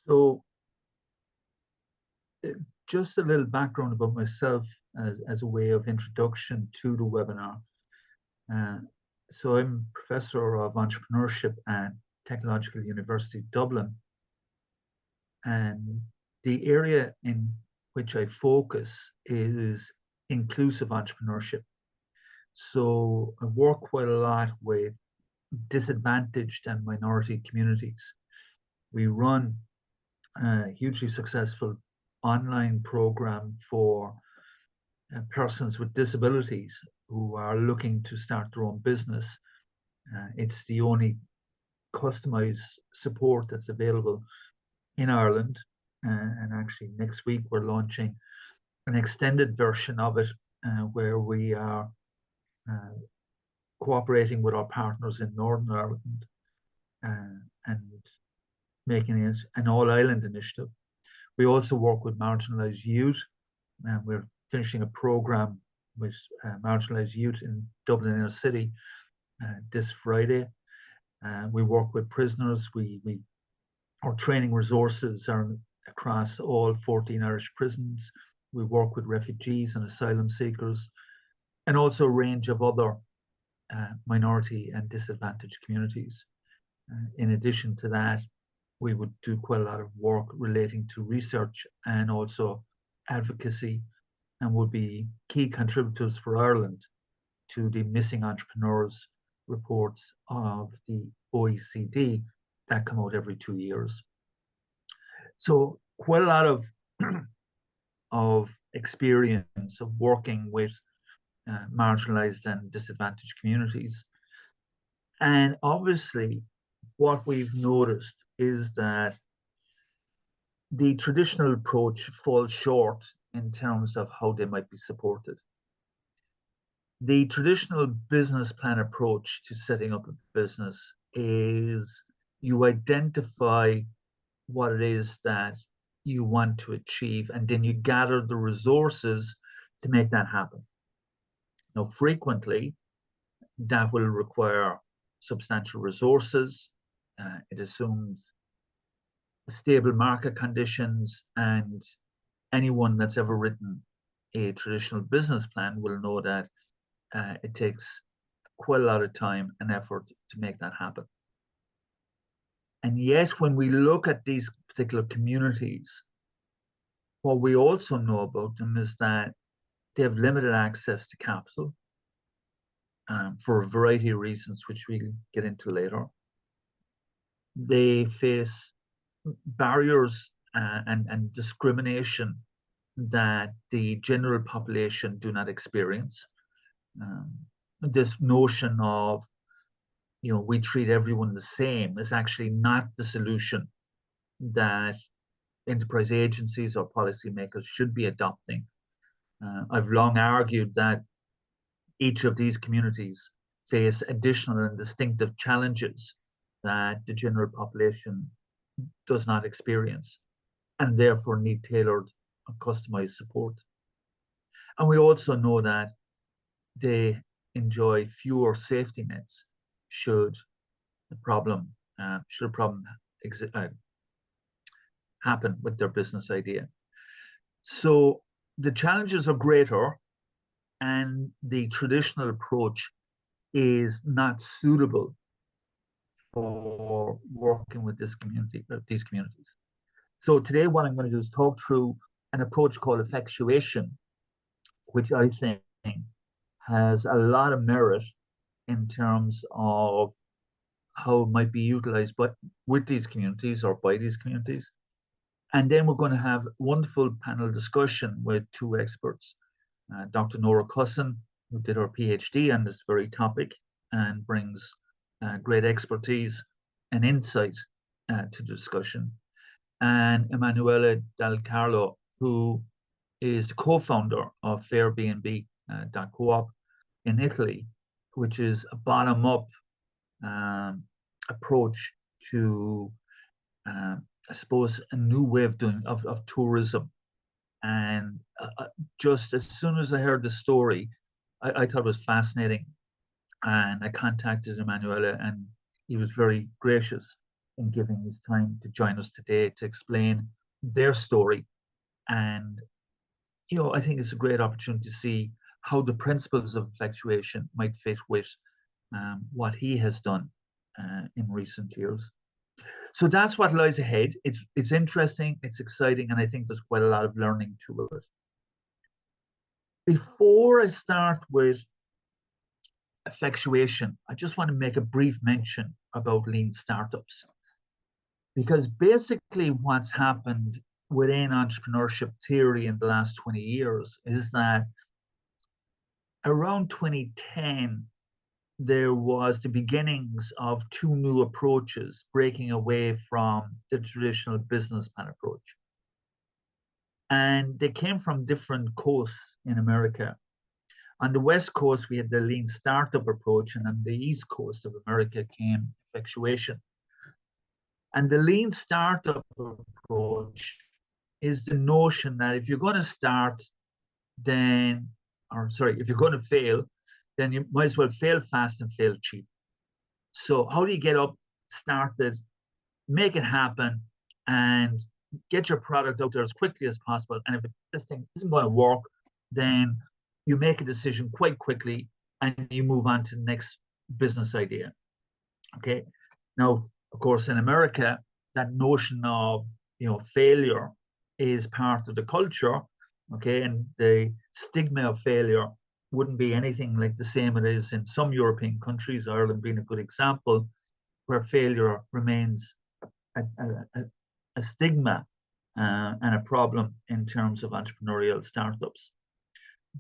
So just a little background about myself as a way of introduction to the webinar. So I'm Professor of Entrepreneurship at Technological University Dublin. And the area in which I focus is inclusive entrepreneurship. So I work quite a lot with disadvantaged and minority communities. We run a hugely successful online program for persons with disabilities who are looking to start their own business. It's the only customized support that's available in Ireland. And actually next week we're launching an extended version of it where we are cooperating with our partners in Northern Ireland and making it an all-island initiative. We also work with marginalised youth, and we're finishing a program with marginalised youth in Dublin inner city this Friday. We work with prisoners. Our training resources are across all 14 Irish prisons. We work with refugees and asylum seekers, and also a range of other minority and disadvantaged communities. In addition to that, we would do quite a lot of work relating to research and also advocacy, and would be key contributors for Ireland to the missing entrepreneurs reports of the OECD that come out every 2 years. So quite a lot of experience of working with marginalized and disadvantaged communities. And obviously, what we've noticed is that the traditional approach falls short in terms of how they might be supported. The traditional business plan approach to setting up a business is you identify what it is that you want to achieve, and then you gather the resources to make that happen. Now, frequently, that will require substantial resources. It assumes stable market conditions, and anyone that's ever written a traditional business plan will know that it takes quite a lot of time and effort to make that happen. And yet, when we look at these particular communities, what we also know about them is that they have limited access to capital for a variety of reasons, which we'll get into later. They face barriers and discrimination that the general population do not experience. This notion of, we treat everyone the same is actually not the solution that enterprise agencies or policymakers should be adopting. I've long argued that each of these communities face additional and distinctive challenges that the general population does not experience, and therefore need tailored and customized support. And we also know that they enjoy fewer safety nets should a problem happen with their business idea. So the challenges are greater, and the traditional approach is not suitable for working with these communities. So today what I'm going to do is talk through an approach called effectuation, which I think has a lot of merit in terms of how it might be utilized with these communities or by these communities. And then we're going to have a wonderful panel discussion with two experts, Dr. Nora Cusson, who did her PhD on this very topic and brings great expertise and insight to the discussion, and Emanuele Del Carlo, who is the co-founder of Fairbnb.coop in Italy, which is a bottom-up approach to, I suppose, a new way of doing of tourism. And just as soon as I heard the story, I thought it was fascinating, and I contacted Emanuele, and he was very gracious in giving his time to join us today to explain their story. And, I think it's a great opportunity to see how the principles of effectuation might fit with what he has done in recent years. So that's what lies ahead. It's interesting, it's exciting, and I think there's quite a lot of learning to it. Before I start with effectuation, I just want to make a brief mention about lean startups. Because basically what's happened within entrepreneurship theory in the last 20 years is that around 2010, there was the beginnings of two new approaches breaking away from the traditional business plan approach. And they came from different coasts in America. On the West Coast, we had the lean startup approach, and on the East Coast of America came effectuation. And the lean startup approach is the notion that if you're going to start, if you're going to fail, then you might as well fail fast and fail cheap. So how do you get up, started, make it happen, and get your product out there as quickly as possible? And if this thing isn't going to work, then you make a decision quite quickly and you move on to the next business idea. Okay. Now, of course, in America, that notion of failure is part of the culture. Okay, and the stigma of failure wouldn't be anything like the same it is in some European countries, Ireland being a good example, where failure remains a stigma and a problem in terms of entrepreneurial startups.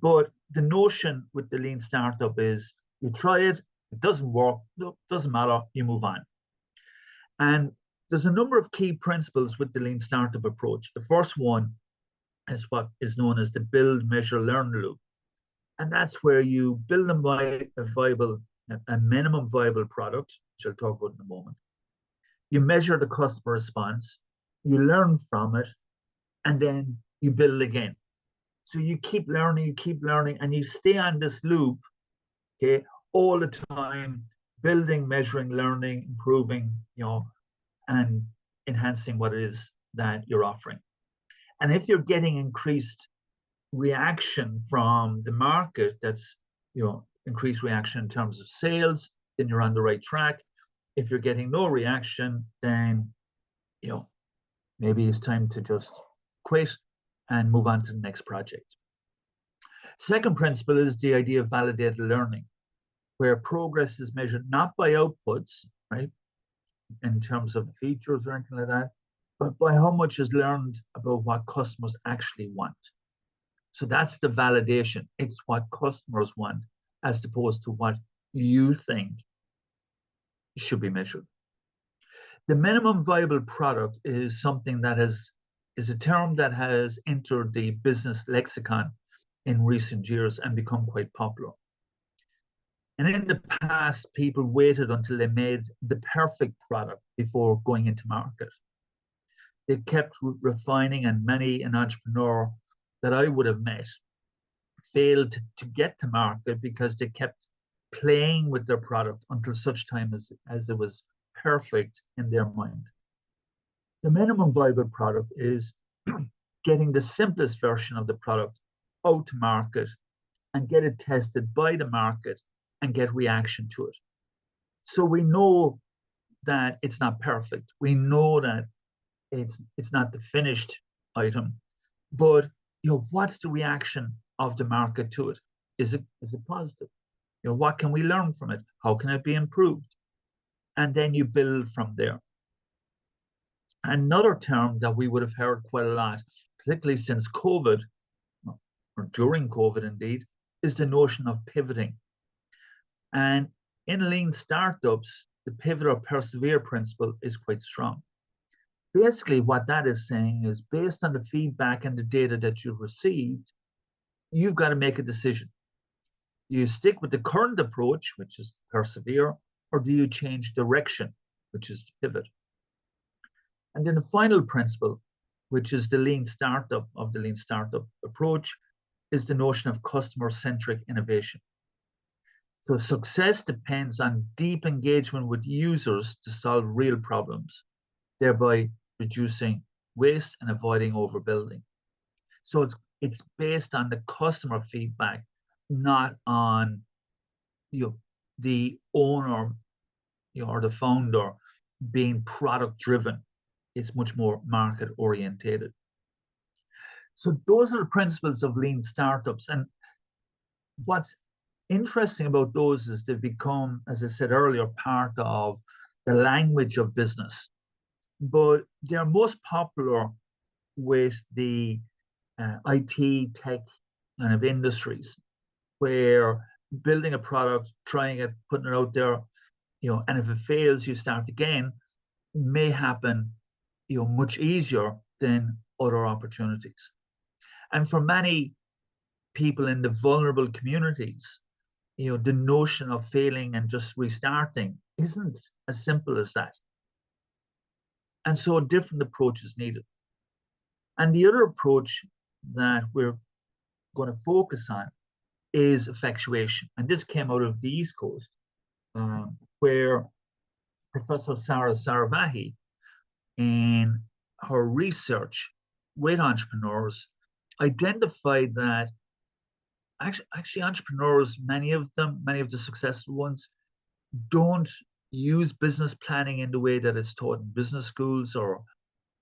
But the notion with the lean startup is you try it, it doesn't work, no, doesn't matter, you move on. And there's a number of key principles with the lean startup approach. The first one is what is known as the build, measure, learn loop. And that's where you build a minimum viable product, which I'll talk about in a moment. You measure the customer response, you learn from it, and then you build again. So you keep learning, and you stay on this loop, okay, all the time, building, measuring, learning, improving, and enhancing what it is that you're offering. And if you're getting increased reaction from the market, that's increased reaction in terms of sales, then you're on the right track. If you're getting no reaction, then maybe it's time to just quit and move on to the next project. Second principle is the idea of validated learning, where progress is measured not by outputs, right, in terms of features or anything like that, but by how much is learned about what customers actually want. So that's the validation. It's what customers want as opposed to what you think should be measured. The minimum viable product is something that is a term that has entered the business lexicon in recent years and become quite popular. And in the past, people waited until they made the perfect product before going into market. They kept refining, and many an entrepreneur that I would have met failed to get to market because they kept playing with their product until such time as it was perfect in their mind. The minimum viable product is getting the simplest version of the product out to market and get it tested by the market and get reaction to it. So we know that it's not perfect. We know that it's not the finished item, but what's the reaction of the market to it? Is it positive? What can we learn from it? How can it be improved? And then you build from there. Another term that we would have heard quite a lot, particularly since COVID, or during COVID indeed, is the notion of pivoting. And in lean startups, the pivot or persevere principle is quite strong. Basically, what that is saying is based on the feedback and the data that you've received, you've got to make a decision. You stick with the current approach, which is to persevere, or do you change direction, which is to pivot? And then the final principle, which is the lean startup of the lean startup approach, is the notion of customer-centric innovation. So success depends on deep engagement with users to solve real problems, thereby reducing waste and avoiding overbuilding. So it's based on the customer feedback, not on the owner or the founder being product driven. It's much more market orientated. So those are the principles of lean startups. And what's interesting about those is they've become, as I said earlier, part of the language of business. But they're most popular with the IT tech kind of industries, where building a product, trying it, putting it out there, and if it fails, you start again, may happen, much easier than other opportunities. And for many people in the vulnerable communities, the notion of failing and just restarting isn't as simple as that. And so a different approach is needed. And the other approach that we're going to focus on is effectuation. And this came out of the East Coast, where Professor Sara Saravahi, in her research with entrepreneurs, identified that actually entrepreneurs, many of the successful ones, don't use business planning in the way that it's taught in business schools or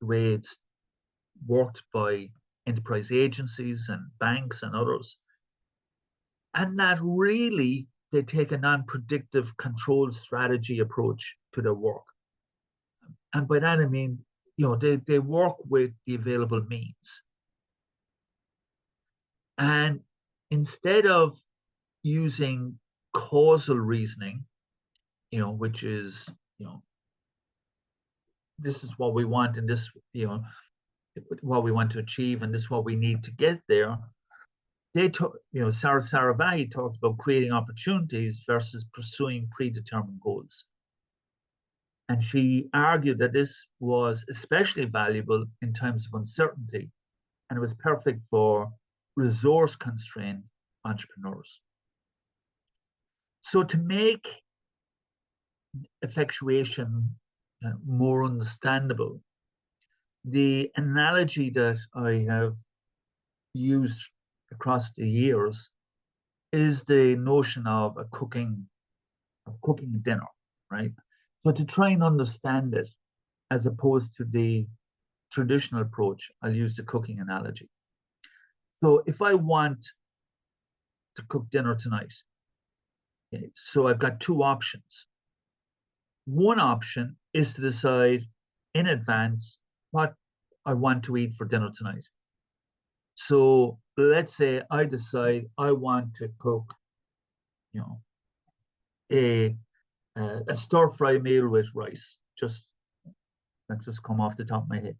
the way it's worked by enterprise agencies and banks and others. And that really they take a non-predictive control strategy approach to their work. And by that I mean, they work with the available means. And instead of using causal reasoning, which is, this is what we want and this, what we want to achieve and this is what we need to get there. Sara Saravahi talked about creating opportunities versus pursuing predetermined goals. And she argued that this was especially valuable in times of uncertainty, and it was perfect for resource-constrained entrepreneurs. So to make effectuation more understandable, the analogy that I have used across the years is the notion of cooking dinner, right? So to try and understand it, as opposed to the traditional approach, I'll use the cooking analogy. So if I want to cook dinner tonight, okay, so I've got two options. One option is to decide in advance what I want to eat for dinner tonight. So let's say I decide I want to cook, a stir-fry meal with rice. That's just come off the top of my head.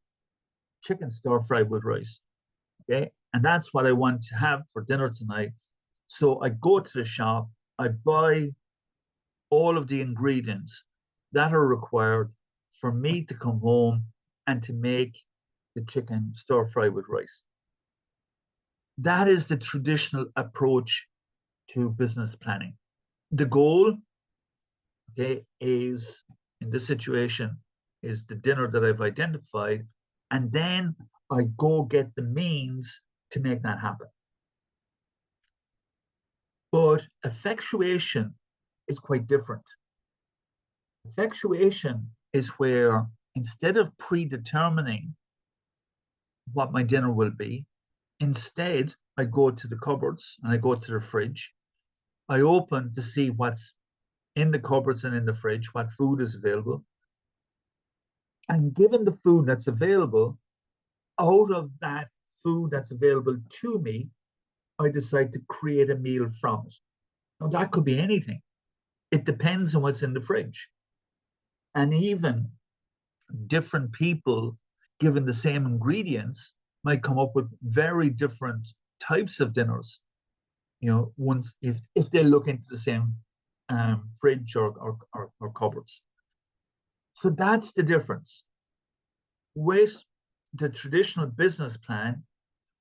Chicken stir-fry with rice. Okay, and that's what I want to have for dinner tonight. So I go to the shop, I buy all of the ingredients that are required for me to come home and to make the chicken stir-fry with rice. That is the traditional approach to business planning. The goal, okay, is in this situation is the dinner that I've identified, and then I go get the means to make that happen. But effectuation is quite different. Effectuation is where instead of predetermining what my dinner will be, instead I go to the cupboards and I go to the fridge. I open to see what's in the cupboards and in the fridge, what food is available. And given the food that's available, out of that food that's available to me, I decide to create a meal from it. Now, that could be anything. It depends on what's in the fridge. And even different people, given the same ingredients, might come up with very different types of dinners. Once if they look into the same fridge or cupboards. So that's the difference. With the traditional business plan,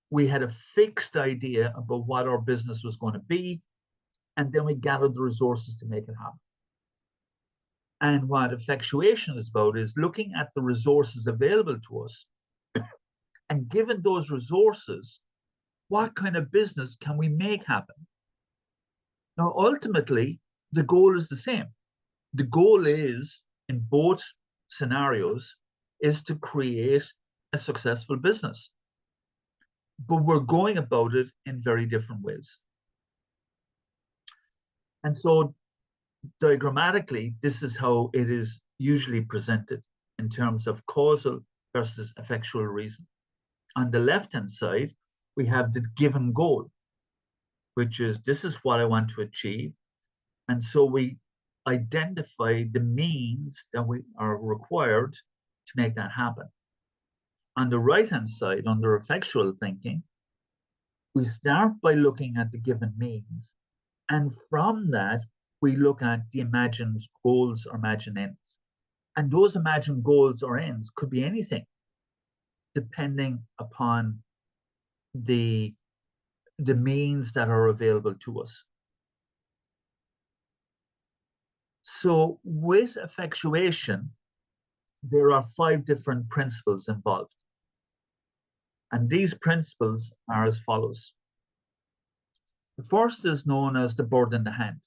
we had a fixed idea about what our business was going to be, and then we gather the resources to make it happen. And what effectuation is about is looking at the resources available to us, and given those resources, what kind of business can we make happen? Now, ultimately, the goal is the same. The goal is, in both scenarios, is to create a successful business. But we're going about it in very different ways. And so diagrammatically, this is how it is usually presented in terms of causal versus effectual reason. On the left-hand side, we have the given goal, which is this is what I want to achieve. And so we identify the means that we are required to make that happen. On the right-hand side, under effectual thinking, we start by looking at the given means. And from that, we look at the imagined goals or imagined ends. And those imagined goals or ends could be anything, depending upon the means that are available to us. So with effectuation, there are 5 different principles involved. And these principles are as follows. The first is known as the bird in the hand.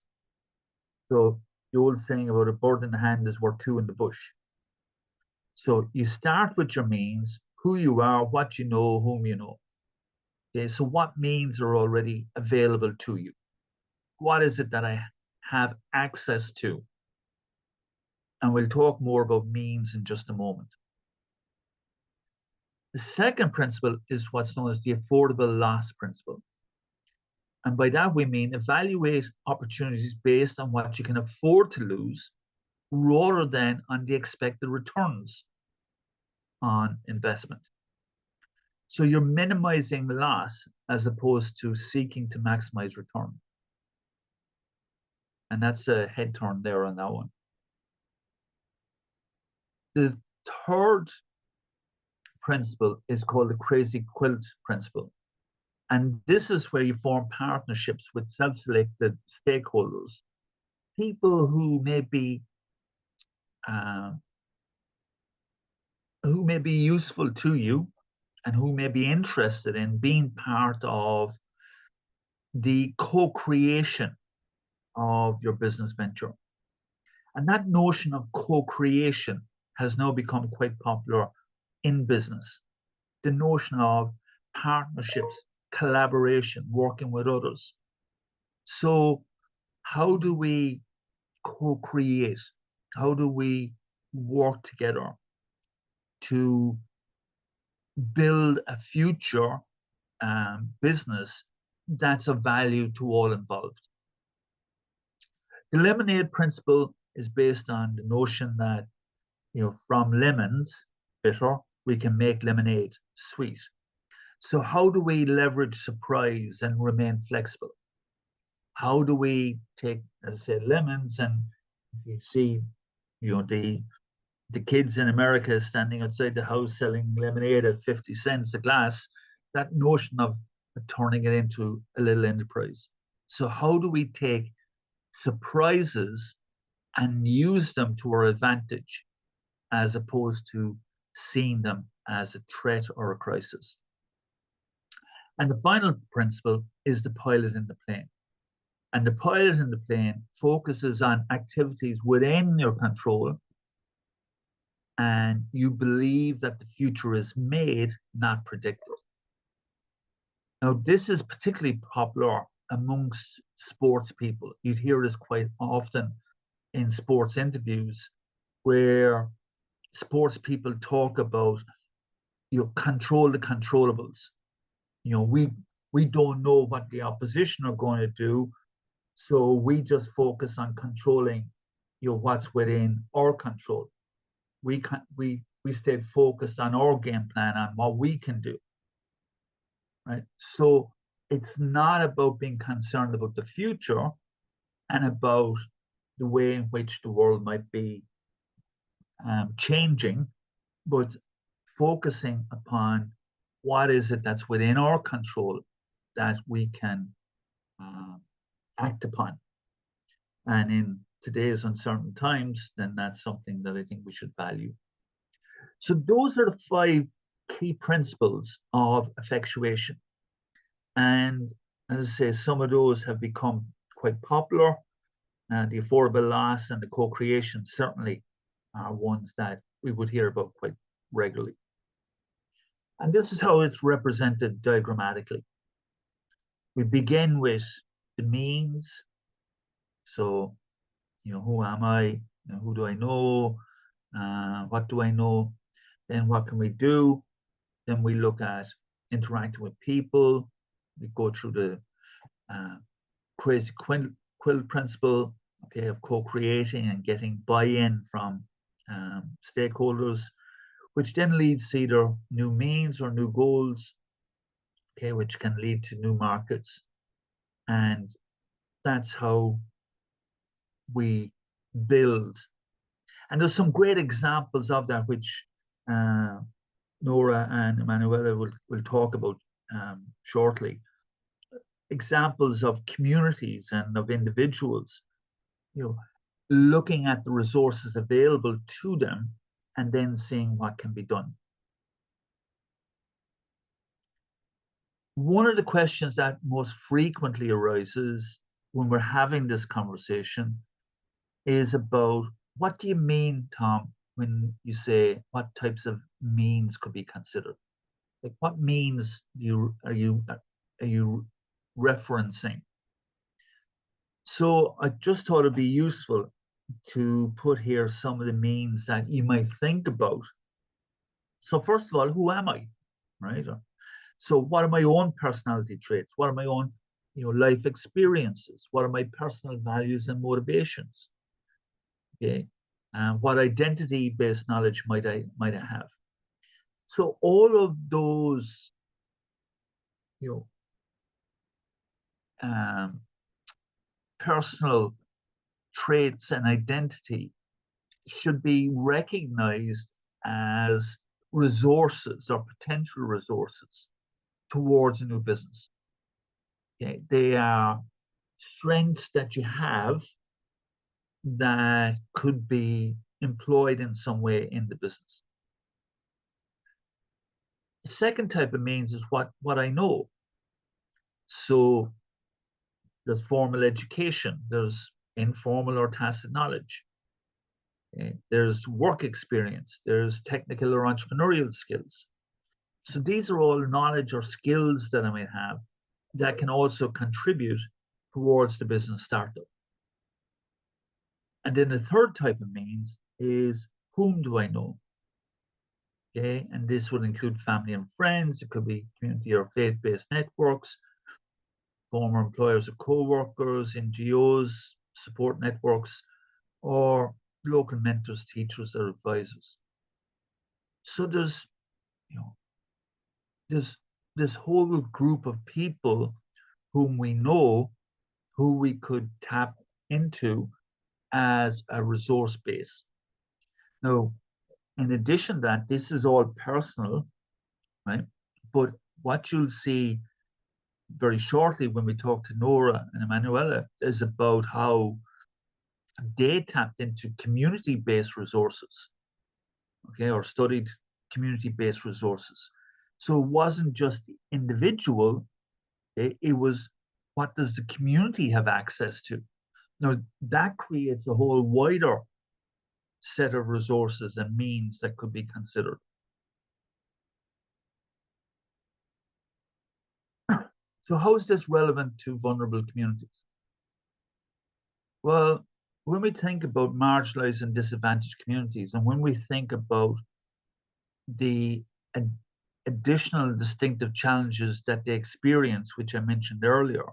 So the old saying about a bird in the hand is worth 2 in the bush. So you start with your means, who you are, what you know, whom you know. Okay, so what means are already available to you? What is it that I have access to? And we'll talk more about means in just a moment. The second principle is what's known as the affordable loss principle. And by that, we mean evaluate opportunities based on what you can afford to lose rather than on the expected returns on investment. So you're minimizing the loss as opposed to seeking to maximize return. And that's a head turn there on that one. The third principle is called the crazy quilt principle. And this is where you form partnerships with self-selected stakeholders, people who may be useful to you and who may be interested in being part of the co-creation of your business venture. And that notion of co-creation has now become quite popular in business. The notion of partnerships, collaboration, working with others. So how do we co-create? How do we work together to build a future business that's of value to all involved? The lemonade principle is based on the notion that, from lemons, bitter, we can make lemonade, sweet. So how do we leverage surprise and remain flexible? How do we take, as I said, lemons, and if you see, the kids in America standing outside the house selling lemonade at 50 cents a glass, that notion of turning it into a little enterprise. So how do we take surprises and use them to our advantage as opposed to seeing them as a threat or a crisis? And the final principle is the pilot in the plane. And the pilot in the plane focuses on activities within your control, and you believe that the future is made, not predicted. Now, this is particularly popular amongst sports people. You'd hear this quite often in sports interviews where sports people talk about, control the controllables. We don't know what the opposition are going to do, so we just focus on controlling, what's within our control. We stayed focused on our game plan, on what we can do. Right? So it's not about being concerned about the future and about the way in which the world might be changing, but focusing upon what is it that's within our control that we can act upon. And in today's uncertain times, then that's something that I think we should value. So those are the 5 key principles of effectuation. And as I say, some of those have become quite popular. The affordable loss and the co-creation certainly are ones that we would hear about quite regularly. And this is how it's represented diagrammatically. We begin with the means. So, who am I? Who do I know? What do I know? Then what can we do? Then we look at interacting with people. We go through the crazy quill principle, okay, of co-creating and getting buy-in from stakeholders, which then leads to either new means or new goals, okay, which can lead to new markets. And that's how we build. And there's some great examples of that, which Nora and Emanuela will talk about shortly. Examples of communities and of individuals, looking at the resources available to them and then seeing what can be done. One of the questions that most frequently arises when we're having this conversation is about, what do you mean, Tom, when you say what types of means could be considered? Like, what means are you referencing? So I just thought it'd be useful to put here some of the means that you might think about. So first of all, who am I, right? So what are my own personality traits? What are my own, life experiences? What are my personal values and motivations? Okay, and what identity-based knowledge might I have? So all of those, personal traits and identity should be recognized as resources or potential resources towards a new business. Okay? They are strengths that you have that could be employed in some way in the business. The second type of means is what I know. So there's formal education, there's informal or tacit knowledge, there's work experience, there's technical or entrepreneurial skills. So these are all knowledge or skills that I might have that can also contribute towards the business startup. And then the third type of means is, whom do I know? Okay, and this would include family and friends. It could be community or faith-based networks, former employers or co-workers, NGOs, support networks, or local mentors, teachers, or advisors. So there's this whole group of people whom we know, who we could tap into as a resource base. Now, in addition to that, this is all personal, right? But what you'll see very shortly when we talk to Nora and Emanuela is about how they tapped into community-based resources, okay, or studied community-based resources. So it wasn't just the individual, it was, what does the community have access to? Now, that creates a whole wider set of resources and means that could be considered. So how is this relevant to vulnerable communities? Well, when we think about marginalized and disadvantaged communities, and when we think about the additional distinctive challenges that they experience, which I mentioned earlier,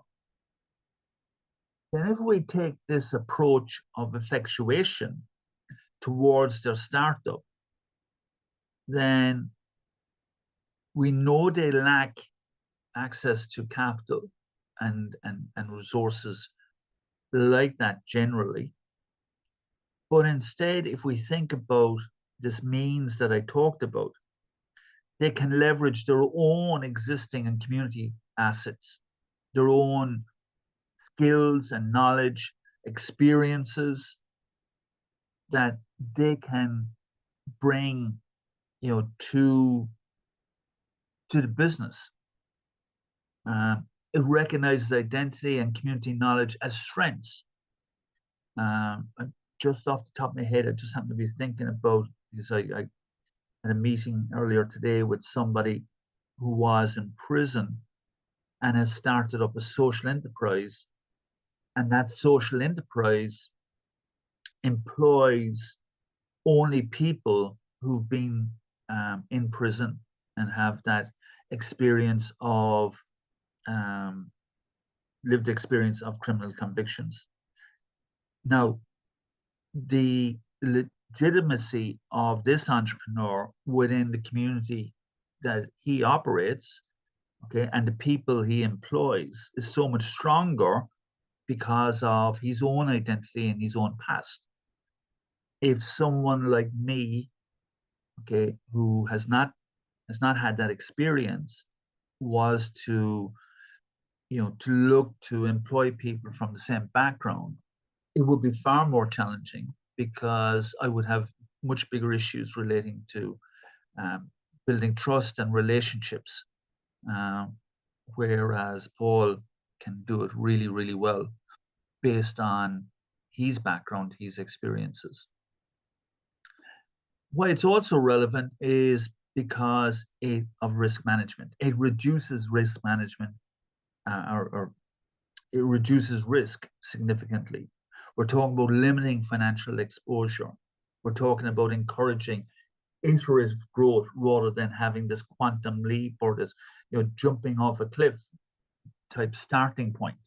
then if we take this approach of effectuation towards their startup, then we know they lack access to capital and resources like that generally. But instead, if we think about this means that I talked about, they can leverage their own existing and community assets, their own skills and knowledge, experiences that they can bring, to the business. It recognizes identity and community knowledge as strengths. Just off the top of my head, I just happened to be thinking about, because I had a meeting earlier today with somebody who was in prison and has started up a social enterprise. And that social enterprise employs only people who've been in prison and have that experience of lived experience of criminal convictions. Now, the legitimacy of this entrepreneur within the community that he operates, okay, and the people he employs is so much stronger because of his own identity and his own past. If someone like me, okay, who has not had that experience, was to to look to employ people from the same background, it would be far more challenging because I would have much bigger issues relating to building trust and relationships, um, whereas Paul can do it really, really well based on his background, his experiences. Why it's also relevant is because of risk management. It reduces risk management, or it reduces risk significantly. We're talking about limiting financial exposure. We're talking about encouraging iterative growth rather than having this quantum leap or this, jumping off a cliff type starting point.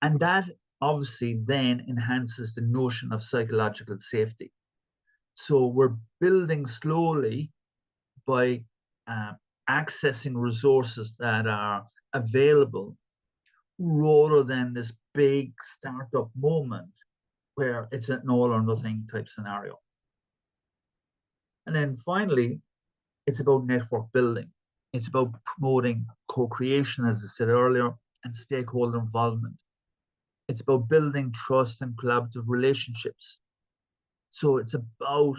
And that obviously then enhances the notion of psychological safety. So we're building slowly by accessing resources that are available rather than this big startup moment where it's an all or nothing type scenario. And then finally, it's about network building. It's about promoting co-creation, as I said earlier, and stakeholder involvement. It's about building trust and collaborative relationships. So it's about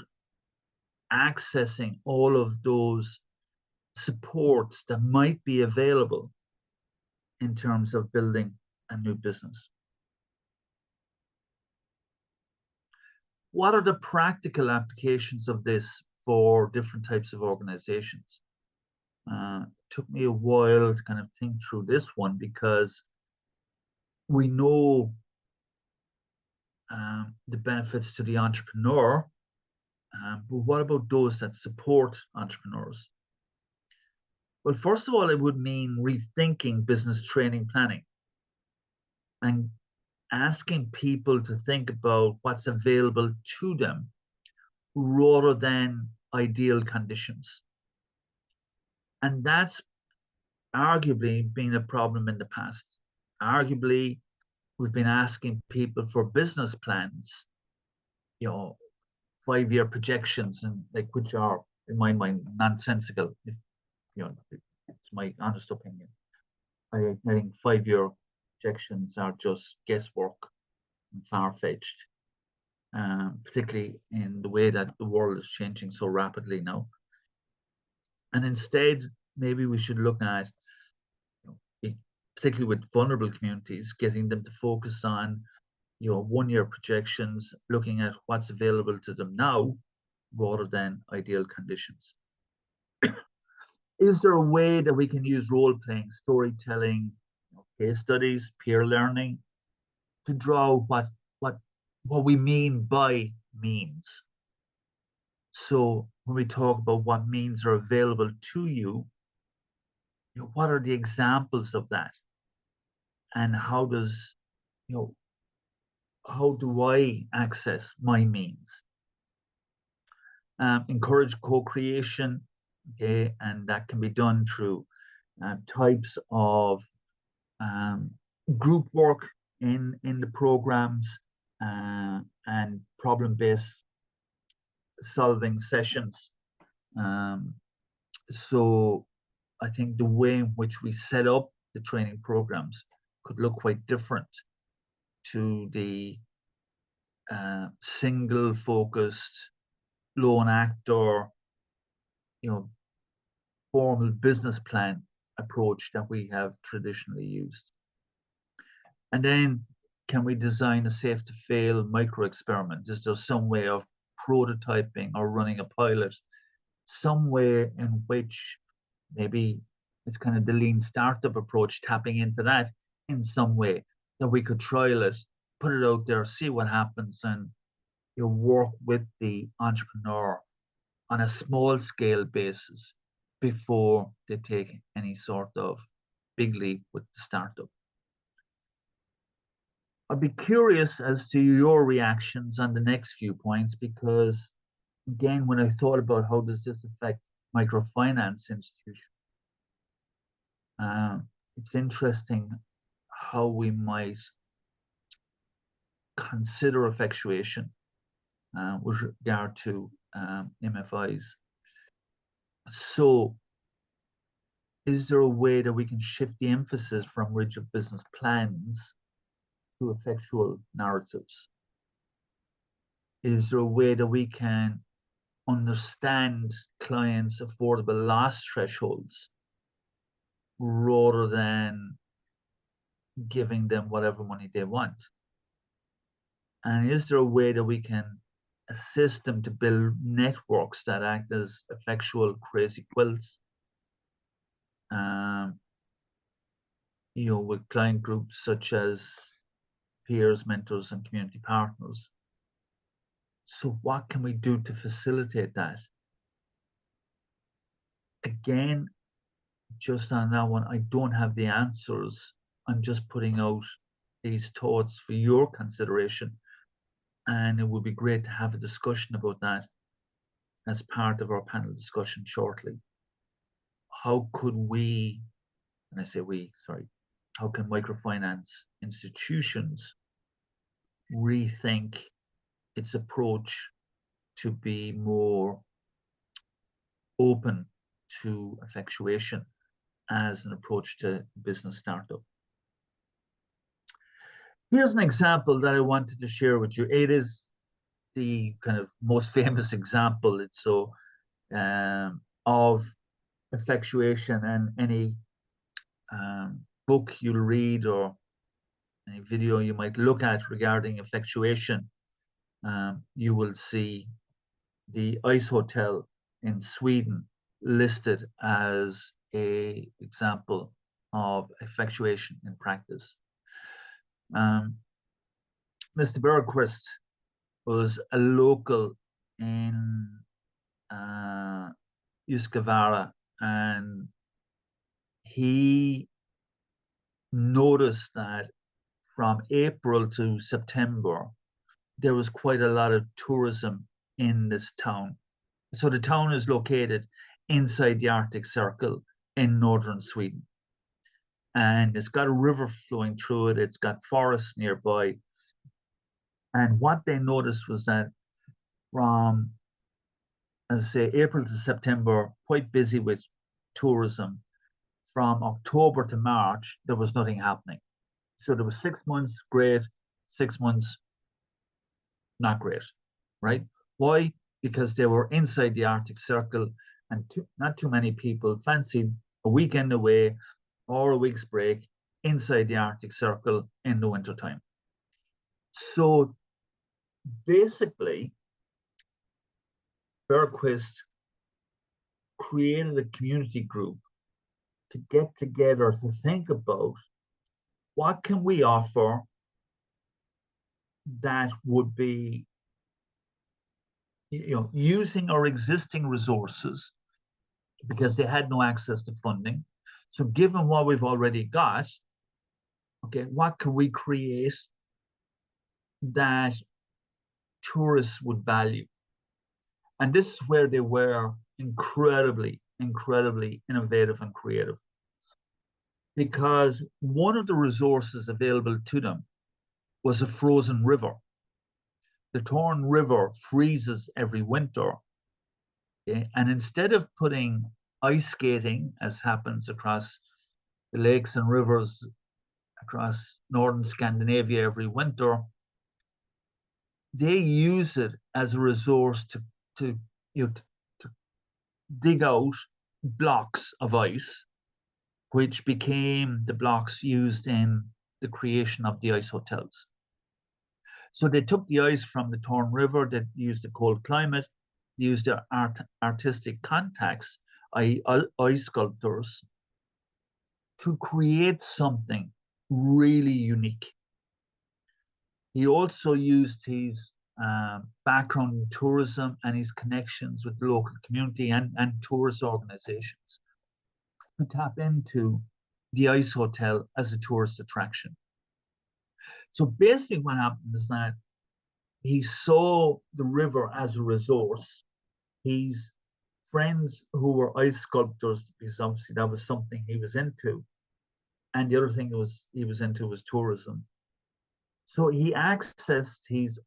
accessing all of those supports that might be available in terms of building a new business. What are the practical applications of this for different types of organizations? It took me a while to kind of think through this one because we know the benefits to the entrepreneur, but what about those that support entrepreneurs? Well, first of all, it would mean rethinking business training planning and asking people to think about what's available to them rather than ideal conditions. And that's arguably been a problem in the past. Arguably, we've been asking people for business plans, 5-year projections, and which are, in my mind, nonsensical. If it's my honest opinion. I think 5-year projections are just guesswork and far-fetched, particularly in the way that the world is changing so rapidly now. And instead, maybe we should look at, particularly with vulnerable communities, getting them to focus on, 1-year projections, looking at what's available to them now, rather than ideal conditions. Is there a way that we can use role playing, storytelling, case studies, peer learning to draw what we mean by means? So when we talk about what means are available to you, what are the examples of that? And how does, how do I access my means? Encourage co-creation, okay, and that can be done through types of group work in the programs and problem-based solving sessions. So I think the way in which we set up the training programs could look quite different to the single focused lone actor, formal business plan approach that we have traditionally used. And then, can we design a safe to fail micro experiment? Is there some way of prototyping or running a pilot, some way in which maybe it's kind of the lean startup approach, tapping into that in some way, that we could trial it, put it out there, see what happens, and work with the entrepreneur on a small scale basis before they take any sort of big leap with the startup. I'd be curious as to your reactions on the next few points, because again, when I thought about how does this affect microfinance institutions, it's interesting how we might consider effectuation with regard to MFIs. So, is there a way that we can shift the emphasis from rigid business plans to effectual narratives? Is there a way that we can understand clients' affordable loss thresholds rather than giving them whatever money they want? And is there a way that we can assist them to build networks that act as effectual crazy quilts? With client groups such as peers, mentors, and community partners. So what can we do to facilitate that? Again, just on that one, I don't have the answers. I'm just putting out these thoughts for your consideration. And it would be great to have a discussion about that as part of our panel discussion shortly. How could we, and I say we, sorry, how can microfinance institutions rethink its approach to be more open to effectuation as an approach to business startup? Here's an example that I wanted to share with you. It is the kind of most famous example, of effectuation, and any book you'll read or any video you might look at regarding effectuation, you will see the Ice Hotel in Sweden listed as an example of effectuation in practice. Mr. Bergquist was a local in Yuskavara, and he noticed that from April to September, there was quite a lot of tourism in this town. So the town is located inside the Arctic Circle in northern Sweden. And it's got a river flowing through it. It's got forests nearby. And what they noticed was that from, as I say, April to September, quite busy with tourism. From October to March, there was nothing happening. So there was 6 months great, 6 months not great, right? Why? Because they were inside the Arctic Circle, and not too many people fancied a weekend away or a week's break inside the Arctic Circle in the wintertime. So basically, Bergquist created a community group to get together to think about what can we offer that would be, using our existing resources, because they had no access to funding. So given what we've already got, okay, what can we create that tourists would value? And this is where they were incredibly innovative and creative, because one of the resources available to them was a frozen river. The Torn River freezes every winter. Okay? And instead of putting ice skating, as happens across the lakes and rivers across northern Scandinavia every winter, they use it as a resource to you know, to dig out blocks of ice, which became the blocks used in the creation of the ice hotels. So they took the ice from the Torn River, they used the cold climate, they used their artistic contacts, i.e., ice sculptors, to create something really unique. He also used his background in tourism and his connections with the local community and tourist organizations to tap into the ice hotel as a tourist attraction. So basically, what happened is that he saw the river as a resource. His friends who were ice sculptors, because obviously that was something he was into, and the other thing he was into was tourism. So he accessed his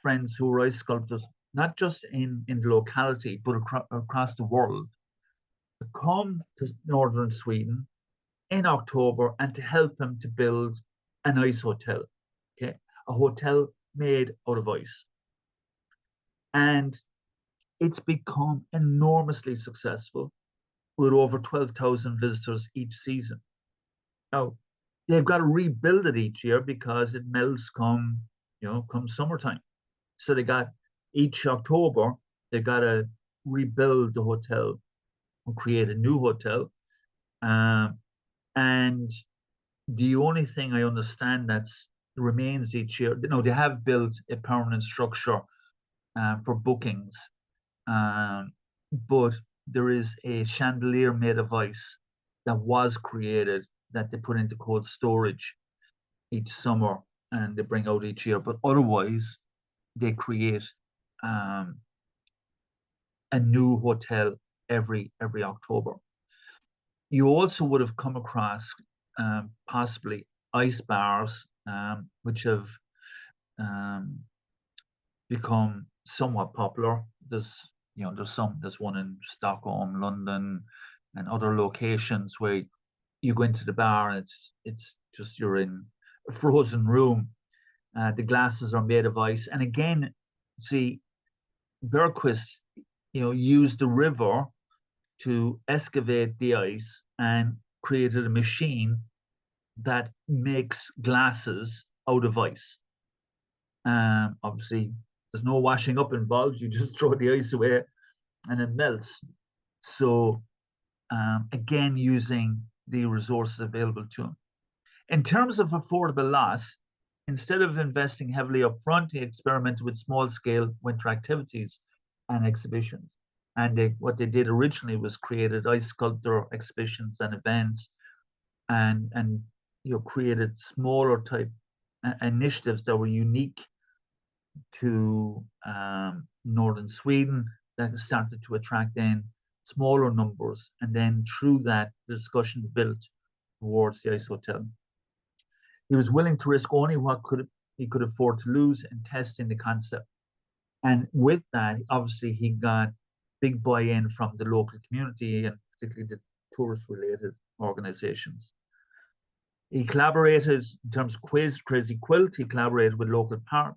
friends who were ice sculptors, not just in the locality, but across the world, to come to northern Sweden in October and to help him to build an ice hotel, okay, a hotel made out of ice. And it's become enormously successful with over 12,000 visitors each season. Now, they've got to rebuild it each year because it melts come summertime. So they got each October, they got to rebuild the hotel and create a new hotel. And the only thing I understand that's remains each year, they have built a permanent structure for bookings, but there is a chandelier made of ice that was created that they put into cold storage each summer and they bring out each year. But otherwise, they create um, a new hotel every October. You also would have come across possibly ice bars, which have um, become somewhat popular. There's one in Stockholm, London, and other locations where you go into the bar and it's just you're in a frozen room. The glasses are made of ice, and again, see, Bergquist, used the river to excavate the ice and created a machine that makes glasses out of ice. Obviously, there's no washing up involved. You just throw the ice away and it melts. So, again, using the resources available to him. In terms of affordable loss, instead of investing heavily up front, he experimented with small-scale winter activities and exhibitions. And what they did originally was created ice sculptor exhibitions and events, and created smaller type initiatives that were unique to northern Sweden that started to attract then smaller numbers, and then through that the discussion built towards the ice hotel. He was willing to risk only what he could afford to lose in testing the concept. And with that, obviously, he got big buy-in from the local community and particularly the tourist-related organizations. He collaborated in terms of Crazy Quilt. He collaborated with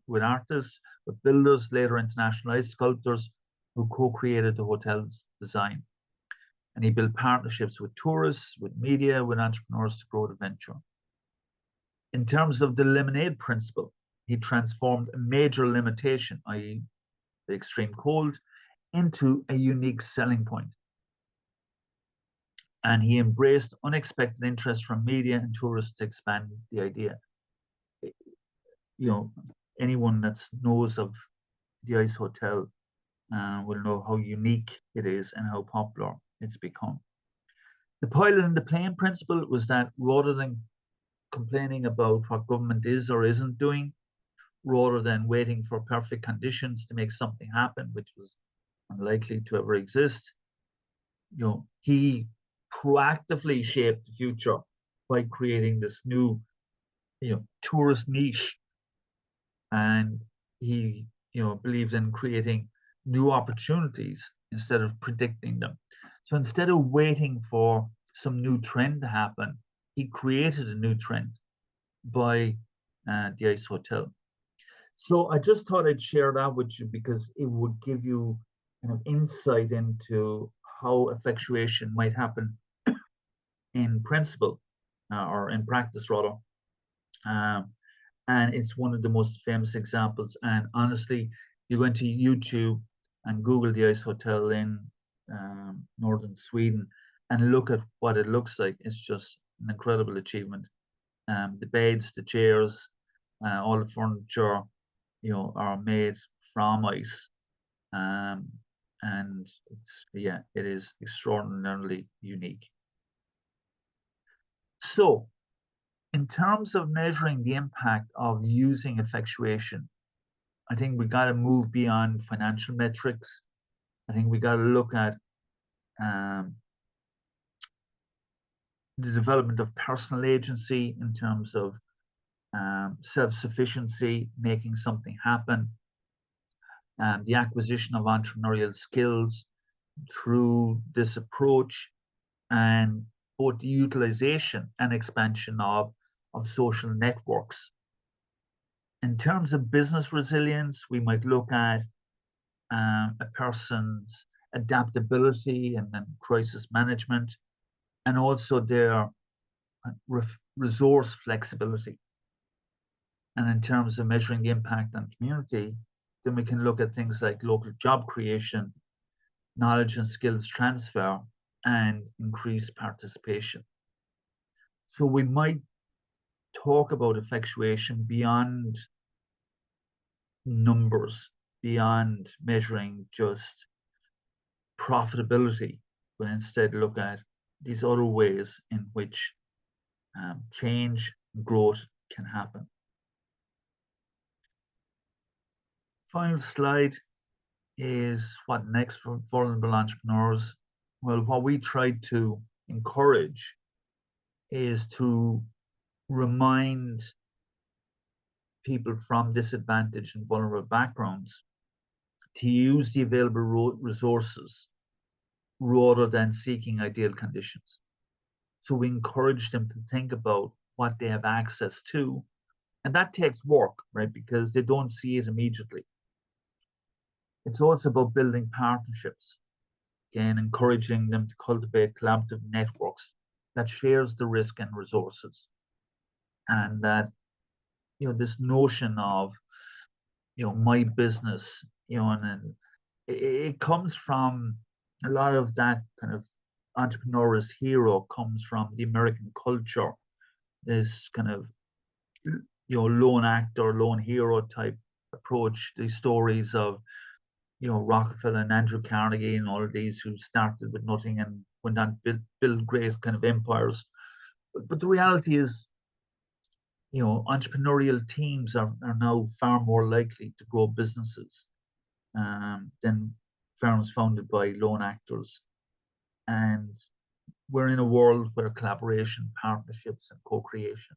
with artists, with builders, later international ice sculptors who co-created the hotel's design. And he built partnerships with tourists, with media, with entrepreneurs to grow the venture. In terms of the lemonade principle, he transformed a major limitation, i.e., the extreme cold, into a unique selling point. And he embraced unexpected interest from media and tourists to expand the idea. Anyone that knows of the Ice Hotel will know how unique it is and how popular it's become. The pilot and the plane principle was that rather than complaining about what government is or isn't doing, rather than waiting for perfect conditions to make something happen, which was unlikely to ever exist, he proactively shaped the future by creating this new, tourist niche. And he, believes in creating new opportunities instead of predicting them. So instead of waiting for some new trend to happen, he created a new trend. by the ICE Hotel. So I just thought I'd share that with you because it would give you kind of insight into how effectuation might happen in principle or in practice rather. And it's one of the most famous examples. And honestly, you go into YouTube and Google the ICE Hotel in northern Sweden and look at what it looks like. It's just an incredible achievement. The beds, the chairs, all the furniture, are made from ice. And it is extraordinarily unique. So, in terms of measuring the impact of using effectuation, I think we got to move beyond financial metrics. I think we got to look at the development of personal agency in terms of self-sufficiency, making something happen, the acquisition of entrepreneurial skills through this approach, and both the utilization and expansion of social networks. In terms of business resilience, we might look at a person's adaptability and crisis management, and also their resource flexibility. And in terms of measuring the impact on community, then we can look at things like local job creation, knowledge and skills transfer, and increased participation. So we might talk about effectuation beyond numbers, beyond measuring just profitability, but instead look at these other ways in which change and growth can happen. Final slide is what next for vulnerable entrepreneurs. Well, what we try to encourage is to remind people from disadvantaged and vulnerable backgrounds to use the available resources rather than seeking ideal conditions. So we encourage them to think about what they have access to. And that takes work, right? Because they don't see it immediately. It's also about building partnerships, again, encouraging them to cultivate collaborative networks that shares the risk and resources. And that, this notion of, my business, and it comes from a lot of that kind of entrepreneur's hero comes from the American culture, this kind of, lone actor, lone hero type approach, these stories of, Rockefeller and Andrew Carnegie and all of these who started with nothing and went on to build great kind of empires. But the reality is, entrepreneurial teams are now far more likely to grow businesses than firms founded by lone actors. And we're in a world where collaboration, partnerships, and co-creation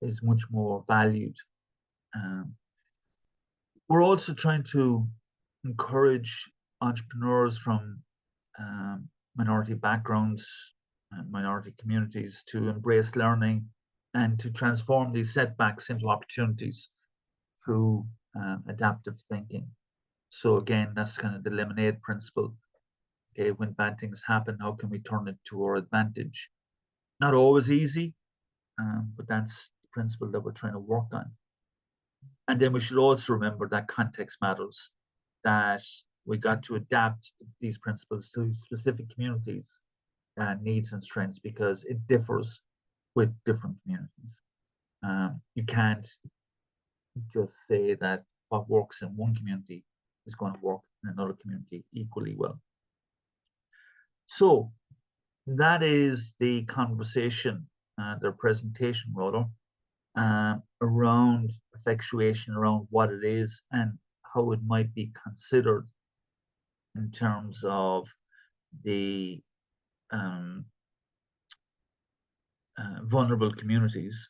is much more valued. We're also trying to encourage entrepreneurs from minority backgrounds and minority communities to embrace learning and to transform these setbacks into opportunities through adaptive thinking. So again, that's kind of the lemonade principle. Okay, when bad things happen, how can we turn it to our advantage? Not always easy, but that's the principle that we're trying to work on. And then we should also remember that context matters, that we got to adapt these principles to specific communities' needs and strengths because it differs with different communities. You can't just say that what works in one community is going to work in another community equally well. So that is the conversation, their presentation rather, around effectuation, around what it is and how it might be considered in terms of the vulnerable communities.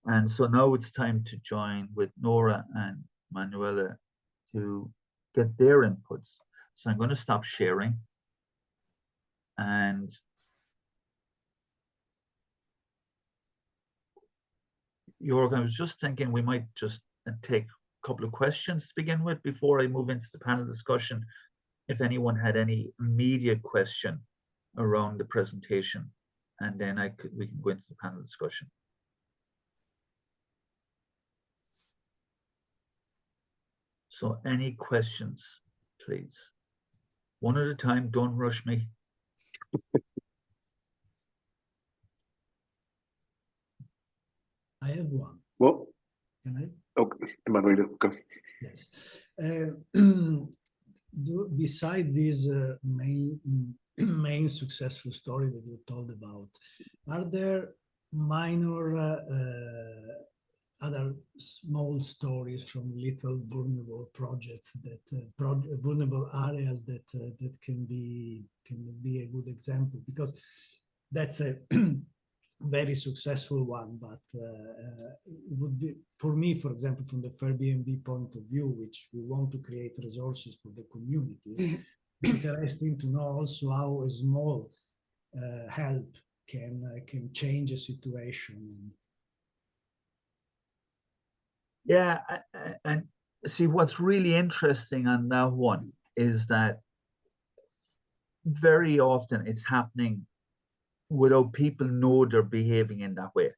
And so now it's time to join with Nora and Manuela to get their inputs. So I'm going to stop sharing and Jörg, I was just thinking we might just take a couple of questions to begin with before I move into the panel discussion. If anyone had any immediate question around the presentation, and then we can go into the panel discussion. So any questions, please? One at a time, don't rush me. I have one. Well, can I? Okay, Emanuele, go. Yes. Beside this main successful story that you told about, are there minor other small stories from little vulnerable projects that vulnerable areas that that can be a good example? Because that's a very successful one, but it would be, for me, for example, from the Airbnb point of view, which we want to create resources for the communities, interesting to know also how a small help can change a situation. Yeah, and see, what's really interesting on that one is that very often it's happening without people know they're behaving in that way.